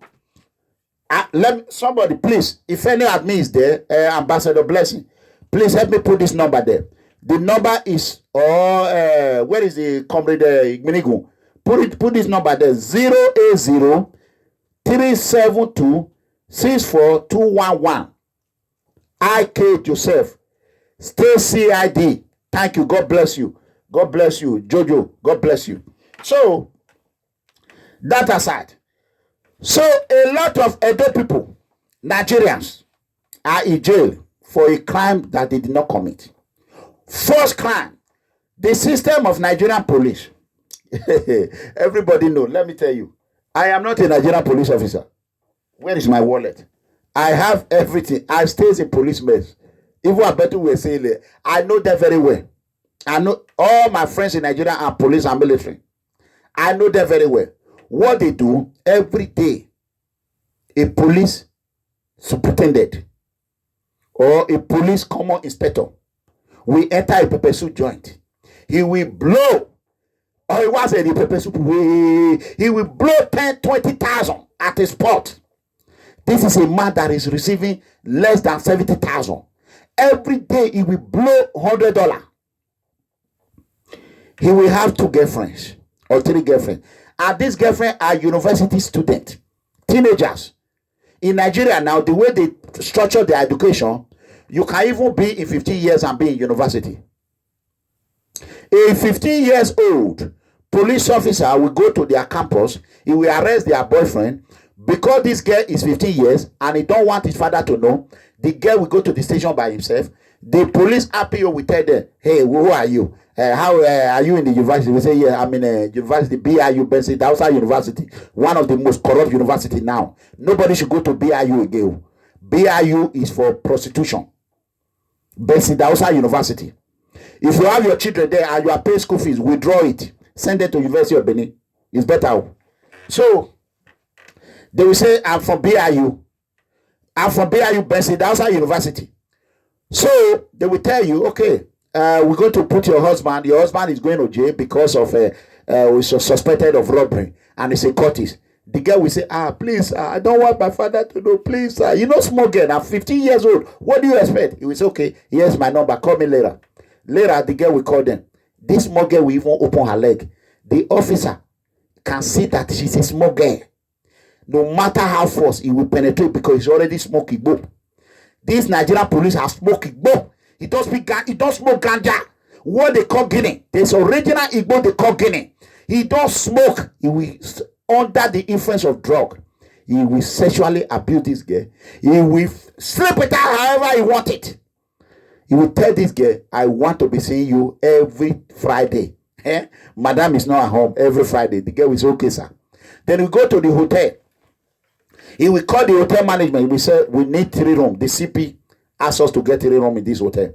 Somebody, please, if any admin is there, Ambassador Blessing, please help me put this number there. The number is, where is the comrade Minigun? Put this number there, 080 372 64211. IK Joseph, Stacey ID. Thank you. God bless you. God bless you. Jojo, God bless you. So, that aside. So, a lot of Edo people, Nigerians, are in jail for a crime that they did not commit. First crime, the system of Nigerian police. Everybody know. Let me tell you, I am not a Nigerian police officer. Where is my wallet? I have everything. I stay as a policeman. Even I bet you will say it. I know that very well. I know all my friends in Nigeria are police and military. I know that very well. What they do every day, a police superintendent or a police common inspector will enter a pepper soup joint. He will blow, or it was a pepper soup, he will blow 10, 20,000 at a spot. This is a man that is receiving less than 70,000. Every day he will blow $100. He will have 2 girlfriends or 3 girlfriends. And these girlfriends are university students, teenagers. In Nigeria now, the way they structure their education, you can even be in 15 years and be in university. A 15 years old police officer will go to their campus, he will arrest their boyfriend. Because this girl is 15 years and he don't want his father to know, the girl will go to the station by himself. The police RPO will tell them, hey, who are you? How are you in the university? We say, yeah, I'm in a university, BIU, Benson, Dausa University, one of the most corrupt university now. Nobody should go to BIU again. BIU is for prostitution. Benson, Dausa University. If you have your children there and you are paying school fees, withdraw it. Send them to University of Benin. It's better. So, they will say, I'm from BIU. I'm from BIU, Benson, Dausa University. So they will tell you, okay, we're going to put your husband is going to jail because of was suspected of robbery, and it's a courtesy. The girl will say, please, I don't want my father to know, please, you know, small girl, I'm 15 years old, what do you expect? He will say, okay, here's my number, call me later. Later, the girl will call them. This small girl will even open her leg. The officer can see that she's a small girl. No matter how fast, he will penetrate because he's already smoking igbo. This Nigerian police have smoked igbo. He don't smoke ganja. What they call Guinea. There's original igbo they call Guinea. He don't smoke. He will, under the influence of drug, he will sexually abuse this girl. He will sleep with her however he wants it. He will tell this girl, I want to be seeing you every Friday. Madam is not at home every Friday. The girl will say, okay, sir. Then we go to the hotel. He will call the hotel management. We say, we need 3 rooms. The CP asks us to get 3 rooms in this hotel.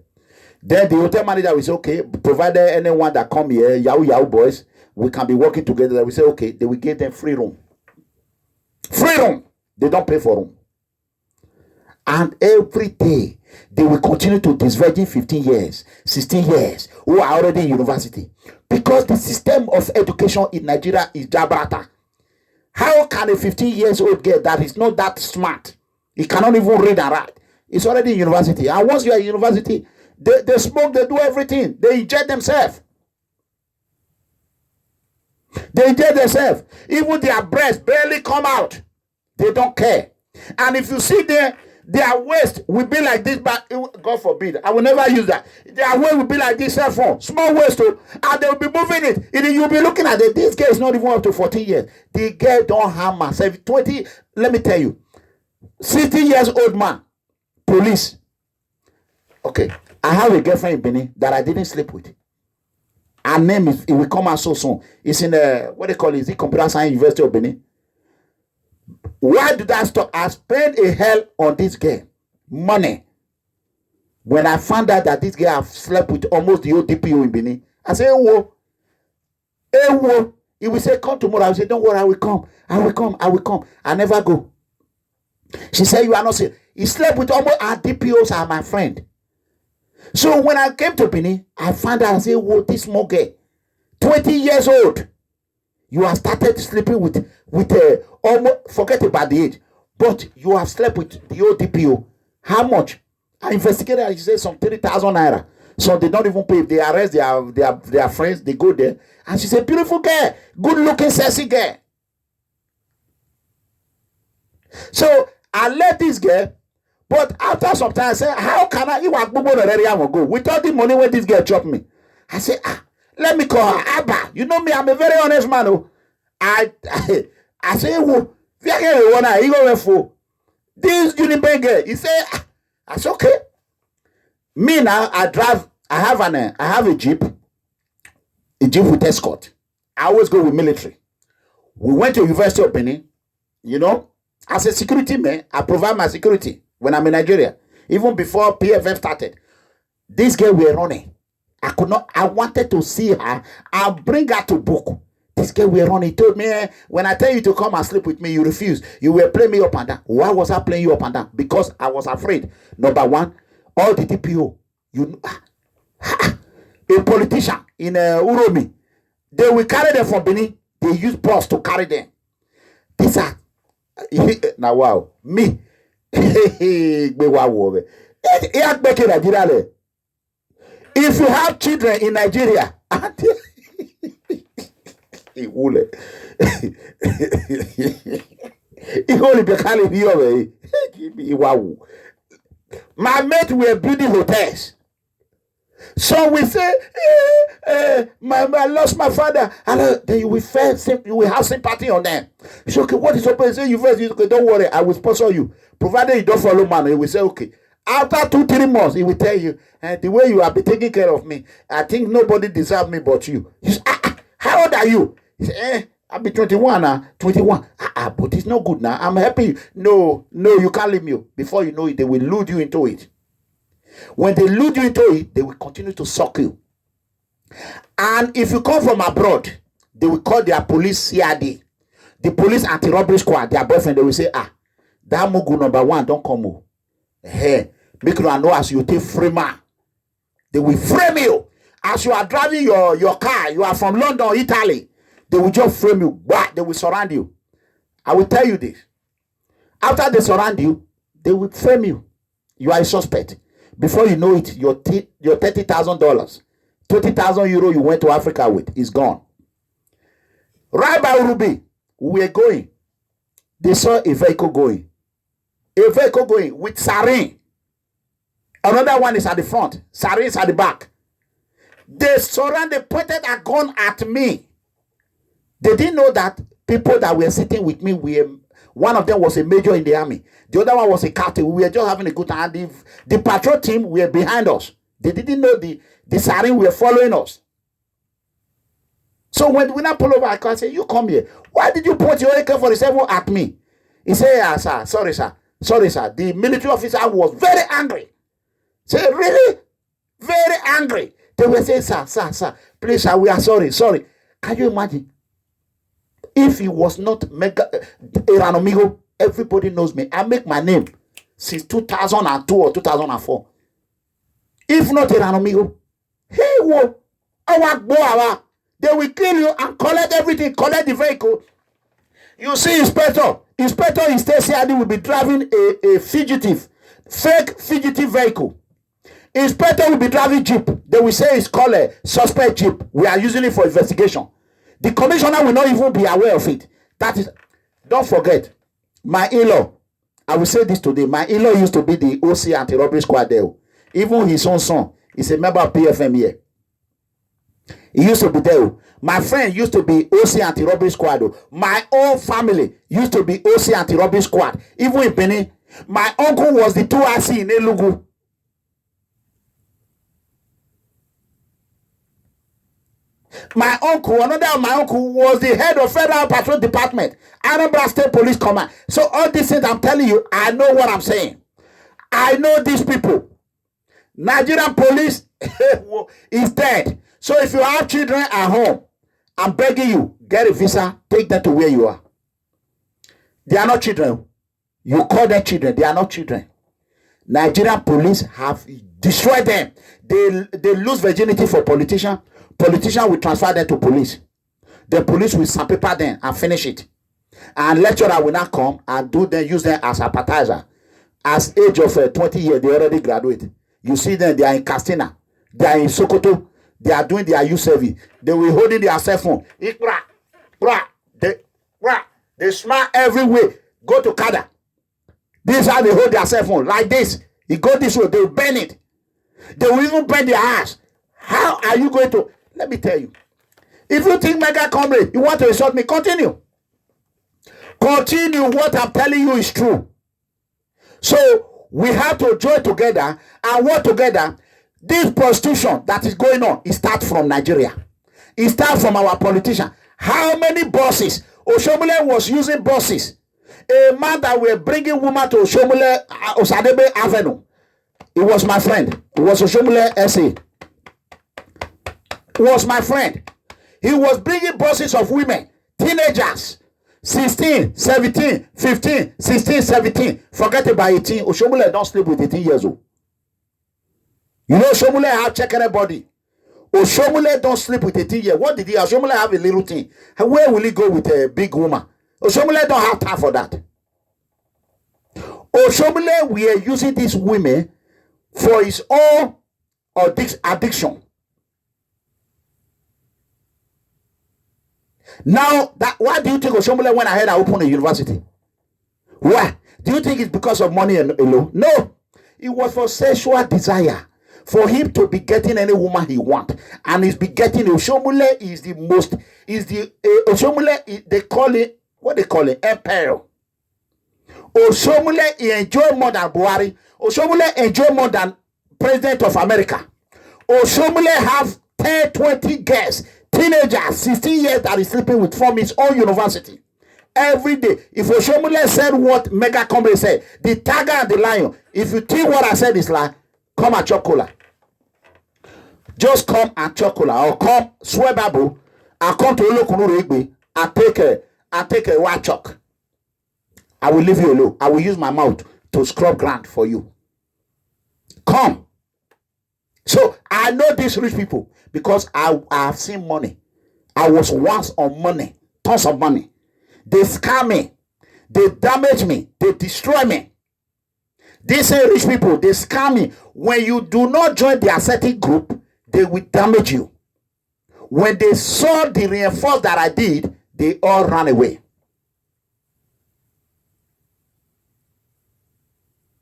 Then the hotel manager will say, okay, provided anyone that come here, Yahoo boys, we can be working together. We say, okay, they will give them free room. Free room. They don't pay for room. And every day, they will continue to disvirgin 15 years, 16 years, who are already in university. Because the system of education in Nigeria is jabrata. How can a 15-year-old girl that is not that smart, he cannot even read and write, it's already in university. And once you are in university, they smoke, they do everything. They inject themselves. They inject themselves. Even their breasts barely come out. They don't care. And if you see their waist will be like this, but God forbid, I will never use that. Their waist will be like this cell phone, small waist, and they will be moving it. You'll be looking at it. This girl is not even up to 14 years. The girl don't harm herself. 20, let me tell you, 60 years old man, police. Okay, I have a girlfriend in Benin that I didn't sleep with. Her name is, it will come out so soon. It's in what they call it, is it Computer Science University of Benin? Why did I stop? I spent a hell on this girl. Money. When I found out that this girl have slept with almost the whole DPO in Benin, I said, whoa. He will say, come tomorrow. I will say, don't worry, I will come. I will come. I will come. I never go. She said, you are not safe. He slept with almost our DPOs are my friend. So when I came to Benin, I found out, I said, whoa, this small girl, 20 years old. You have started sleeping with almost, forget about the age, but you have slept with the old DPO. How much? I investigated, I said some 30,000 naira. So they don't even pay. If they arrest their friends, they go there. And she's a beautiful girl, good looking, sexy girl. So I let this girl, but after some time I said, how can I go? Without the money when this girl chopped me. I said, let me call her Abba. You know me, I'm a very honest man. Oh. I say, who? This Unibank girl. He said, I said, okay. Me now, I have a jeep with escort. I always go with military. We went to University of Benin. You know, as a security man, I provide my security when I'm in Nigeria. Even before PFF started, this girl were running. I wanted to see her. I'll bring her to book. This girl were running. He told me, when I tell you to come and sleep with me, you refuse. You will play me up and down. Why was I playing you up and down? Because I was afraid. Number one, all the DPO, a politician in Uromi, they will carry them from Benin. They use bus to carry them. These are, now wow, me. If you have children in Nigeria, my mate were building hotels. So we say, I lost my father. And then you will have sympathy on them. So okay, what is open? Say you first, okay, don't worry, I will sponsor you. Provided you don't follow man, he will say, okay. After 2-3 months, he will tell you, the way you have been taking care of me, I think nobody deserves me but you. You say, how old are you? He say, I'll be 21 now. 21. But it's not good now. I'm helping you. No, you can't leave me. Before you know it, they will lead you into it. When they lead you into it, they will continue to suck you. And if you come from abroad, they will call their police CRD. The police anti-robbery squad, their boyfriend, they will say, that Mugu number 1, don't come. Hey, Make you know as you take framer. They will frame you. As you are driving your car, you are from London or Italy. They will just frame you. But they will surround you. I will tell you this. After they surround you, they will frame you. You are a suspect. Before you know it, your $30,000, 20,000 euro you went to Africa with is gone. Right by Ruby, we were going. They saw a vehicle going. A vehicle going with siren. Another one is at the front. Siren is at the back. They pointed a gun at me. They didn't know that people that were sitting with me one of them was a major in the army. The other one was a captain. We were just having a good time. The patrol team were behind us. They didn't know the siren were following us. So when we now pull over, I can say, you come here. Why did you point your AK-47 at me? He said, yeah, sir. Sorry, sir. Sorry, sir. The military officer was very angry. Say, really? Very angry. They were saying, sir, please, sir, we are sorry. Can you imagine? If he was not Iranomigo, everybody knows me. I make my name since 2002 or 2004. If not Iranomigo, hey, whoa, they will kill you and collect everything, collect the vehicle. You see, Inspector in State CID will be driving a fake fugitive vehicle. Inspector will be driving Jeep. They will say it's called a suspect Jeep. We are using it for investigation. The commissioner will not even be aware of it. That is, don't forget, my in-law, I will say this today, my in-law used to be the OC anti-robbery squad there. Even his own son is a member of PFM here. He used to be there. My friend used to be OC anti-robbery squad. My own family used to be OC anti-robbery squad. Even in Benin, my uncle was the 2RC in Elugu. Another of my uncle was the head of Federal Patrol Department, Anambra State Police Command. So all these things I'm telling you, I know what I'm saying. I know these people. Nigerian police is dead. So if you have children at home, I'm begging you, get a visa, take them to where you are. They are not children. You call them children. They are not children. Nigerian police have destroyed them. They lose virginity for politicians. Politicians will transfer them to police. The police will sandpaper them and finish it. And lecturer will not come and use them as appetizer. As age of 20 years, they already graduate. You see them, they are in Castina. They are in Sokoto. They are doing their youth service. They will holding their cell phone. They smile everywhere. Go to Kada. This is how they hold their cell phone. Like this. You go this way, they will burn it. They will even burn their ass. How are you going to... Let me tell you. If you think Mega Comrade, you want to insult me, continue. Continue. What I'm telling you is true. So we have to join together and work together. This prostitution that is going on, it starts from Nigeria. It starts from our politicians. How many buses? Oshomole was using buses. A man that were bringing women to Oshomole, Osadebe Avenue. It was my friend. It was Oshomole SA. Was my friend. He was bringing buses of women, teenagers, 16, 17, 15, 16, 17. Forget about 18. Oshomole don't sleep with 18 years old. You know Oshomole have checked everybody. Oshomole don't sleep with 18 years. What did he have? Oshomole have a little thing. Where will he go with a big woman? Oshomole don't have time for that. Oshomole, we are using these women for his own addiction. Now, why do you think Oshomole went ahead and opened a university? Why? Do you think it's because of money alone? No. It was for sexual desire. For him to be getting any woman he wants. And he's be getting... Oshomole is the most... Oshomole, they call it... What they call it? Emperor. Oshomole, he enjoy more than Buhari. Oshomole enjoy more than President of America. Oshomole have 10, 20 girls, teenagers, 16 years that is sleeping with from his own university. Every day. If Oshomole said what Mega Comrade said, the tiger and the lion, if you think what I said is like, come and chop cola. Just come and chop cola. Or come, swear babu, and come to Olokunu Regbe and take a white chalk. I will leave you alone. I will use my mouth to scrub ground for you. Come. So I know these rich people because I have seen money. I was once on money, tons of money. They scam me, they damage me, they destroy me. These rich people, they scam me. When you do not join the ascetic group, they will damage you. When they saw the reinforce that I did, they all ran away.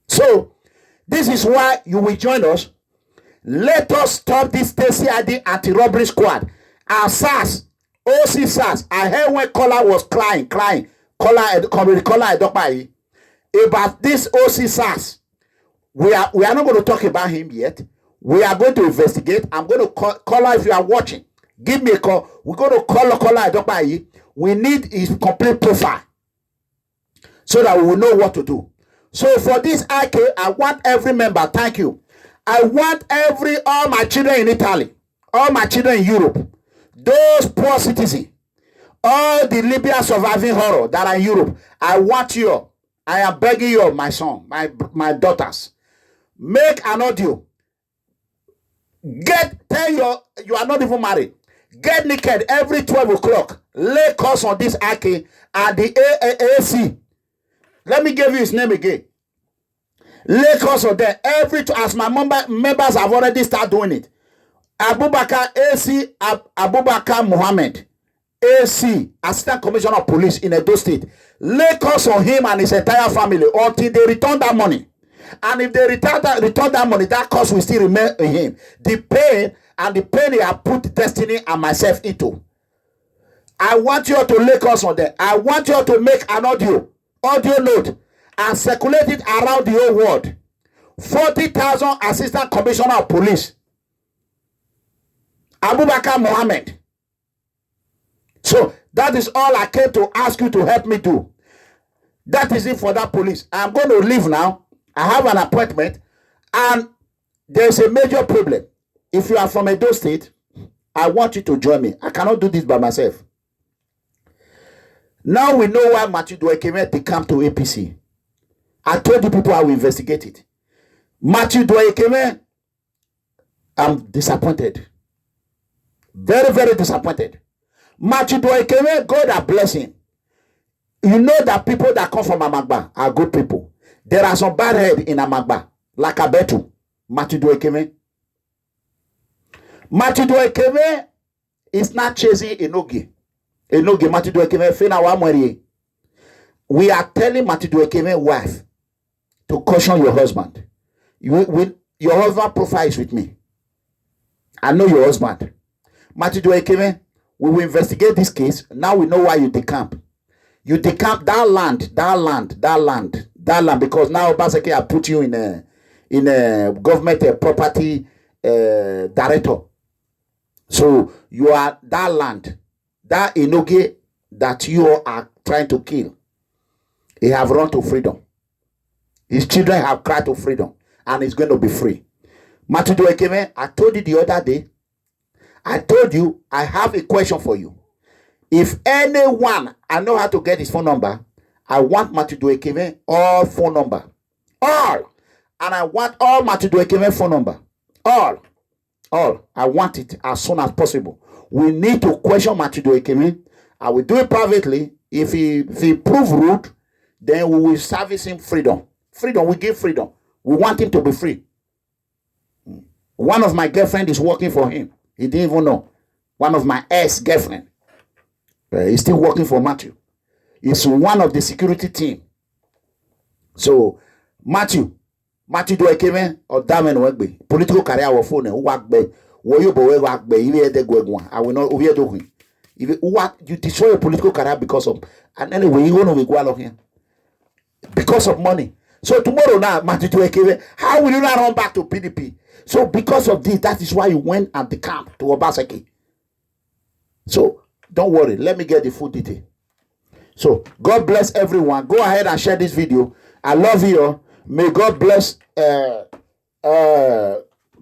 So, this is why you will join us. Let us stop this TCID anti-robbery squad. Our SARS, OC SARS, I heard when Corr was crying. Corr about this OC SARS. We are not going to talk about him yet. We are going to investigate. I'm going to call Corr if you are watching. Give me a call. We're going to call Corr. We need his complete profile so that we will know what to do. So for this IK, I want every member, thank you. I want all my children in Italy, all my children in Europe, those poor citizens, all the Libya surviving horror that are in Europe. I want you. I am begging you, my son, my daughters. Make an audio. Tell you are not even married. Get naked every 12 o'clock. Lay calls on this IK and the AAC. Let me give you his name again. Lay calls on them as my members have already started doing it. Abubakah AC Abubakah Mohammed, AC, Assistant Commissioner of Police in Edo State. Lay calls on him and his entire family until they return that money. And if they return that money, that cost will still remain in him. The pain he have put Destiny and myself into. I want you to lay calls on them. I want you to make an audio note and circulate it around the whole world. 40,000 Assistant Commissioner of Police. Abubakah Mohammed. So that is all I came to ask you to help me do. That is it for that police. I'm going to leave now. I have an appointment and there's a major problem. If you are from Edo State, I want you to join me. I cannot do this by myself. Now we know why Matthew Dwekeme decamped to APC. I told you people I will investigate it. Matthew Dwekeme, I'm disappointed. Very, very disappointed. Matthew Dwekeme, God has blessed him. You know that people that come from Amagba are good people. There are some bad heads in Amagba, like Abetu, Matthew Dwekeme. Matthew Dwekeme is not chasing Enogi. Matthew Dwekeme fena wa mweri. We are telling Matthew Dwekeme wife to caution your husband. Your husband profile is with me. I know your husband. Matthew Dwekeme, we will investigate this case. Now we know why you decamp. You decamp that land because now basically I put you in a government property director. So you are that land, that Enoge that you are trying to kill. He have run to freedom. His children have cried to freedom, and he's going to be free. Matthew Dwekeme, I told you the other day. I told you I have a question for you. If anyone, I know how to get his phone number. I want Matthew Dwekeme all phone number, all, and I want all Matthew Dwekeme phone number, all. I want it as soon as possible. We need to question Matthew Dwekeme. I will do it privately. If he prove rude, then we will service him freedom. Freedom, we give freedom. We want him to be free. One of my girlfriend is working for him. He didn't even know. One of my ex-girlfriend. He's still working for Matthew. He's one of the security team. So, Matthew Dwekeme or Damen Wegbe, political career or phone, Wagbe, Woyobo Wagbe, I will not over do him. You destroy your political career because of, and anyway, you want to go here because of money. So tomorrow now, Matthew Dwekeme, how will you not run back to PDP? So because of this, that is why you went at the camp to Obaseki. So don't worry, let me get the full detail. So God bless everyone. Go ahead and share this video. I love you. May God bless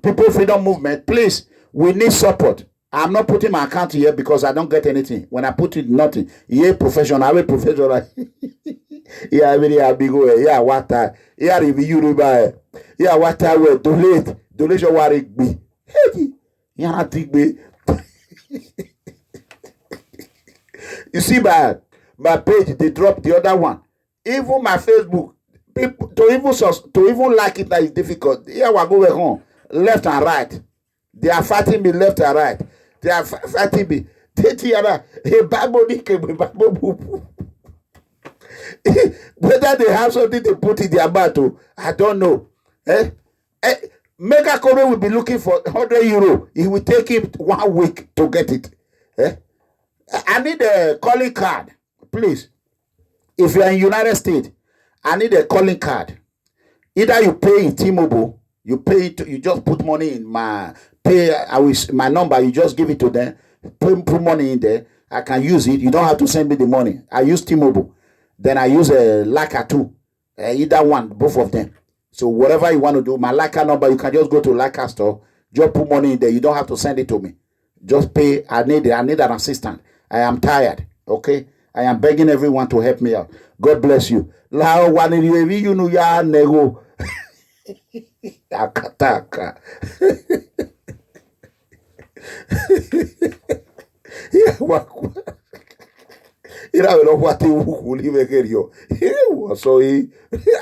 People Freedom Movement. Please, we need support. I'm not putting my account here because I don't get anything. When I put it, nothing. Yeah, professional. Yeah, I mean, yeah, big way. Yeah, what time? Yeah, review you buy. Yeah, what time we donation worry be. Hey, yeah, I think me. You see, my page they dropped the other one. Even my Facebook, people to even like it that is difficult. Here we go home, left and right. They are fighting me left and right. They are fighting me. Whether they have something to put in their battle, I don't know. Mega Corr will be looking for €100. He will take him 1 week to get it. I need a calling card, please. If you are in United States, I need a calling card. Either you pay in T-Mobile, you just put money in my my number. You just give it to them. Put money in there. I can use it. You don't have to send me the money. I use T-Mobile. Then I use a Laka too. Either one, both of them. So whatever you want to do, my Laka number, you can just go to Laka store. Just put money in there. You don't have to send it to me. Just pay. I need an assistant. I am tired. Okay. I am begging everyone to help me out. God bless you. Lao waniliyevi yunu ya nego. Akataka. Ira welo wati ukuli mekerio. So he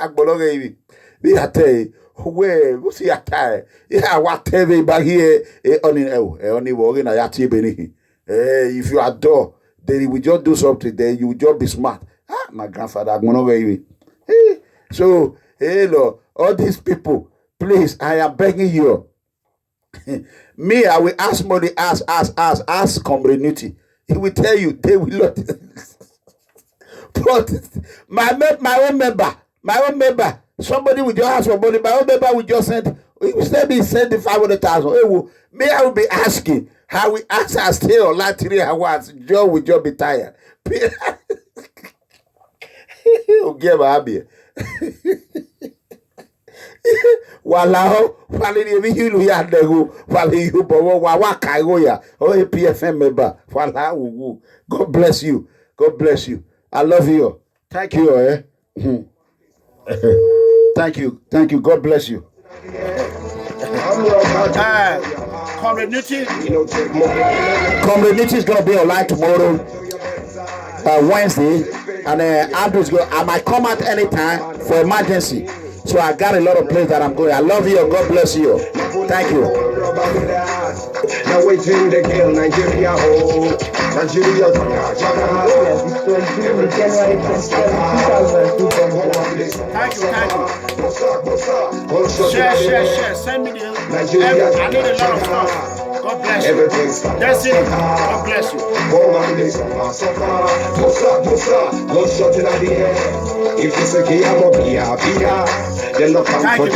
agbologe hivi. Bi ate we usi atae. Ya whatever bagie oni wogi na yati beni. If you adore, then he will just do something, then you will just be smart. My grandfather, I'm gonna go. So, Lord, all these people, please, I am begging you. Me, I will ask money, ask community. He will tell you, they will not. But my own member, somebody will just ask for money, my own member will just send, he will send the 500,000. Me, I will be asking. How we ask us still on like 3 hours, Joe will just be tired. Give a happy. Walao, Wali you ya nego, Wali you Wawakagoya, or a PFM member. Walao, God bless you. God bless you. I love you. Thank you, Thank you. God bless you. Community is going to be online tomorrow, Wednesday, and Andrew's going. I might come out anytime for emergency. So I got a lot of places that I'm going. I love you. God bless you. Thank you. Now waiting the girl Nigeria home. Nigeria Share. Send me the I need a lot of stuff. God bless you. That's it. God bless you. If you say I'm a then look out for you.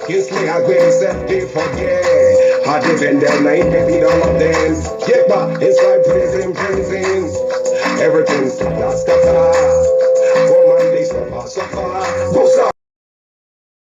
Kiss me, I will set they forget. How they bend down, I ain't baby, all of them. Yeah, but inside prison. Everything's scatter.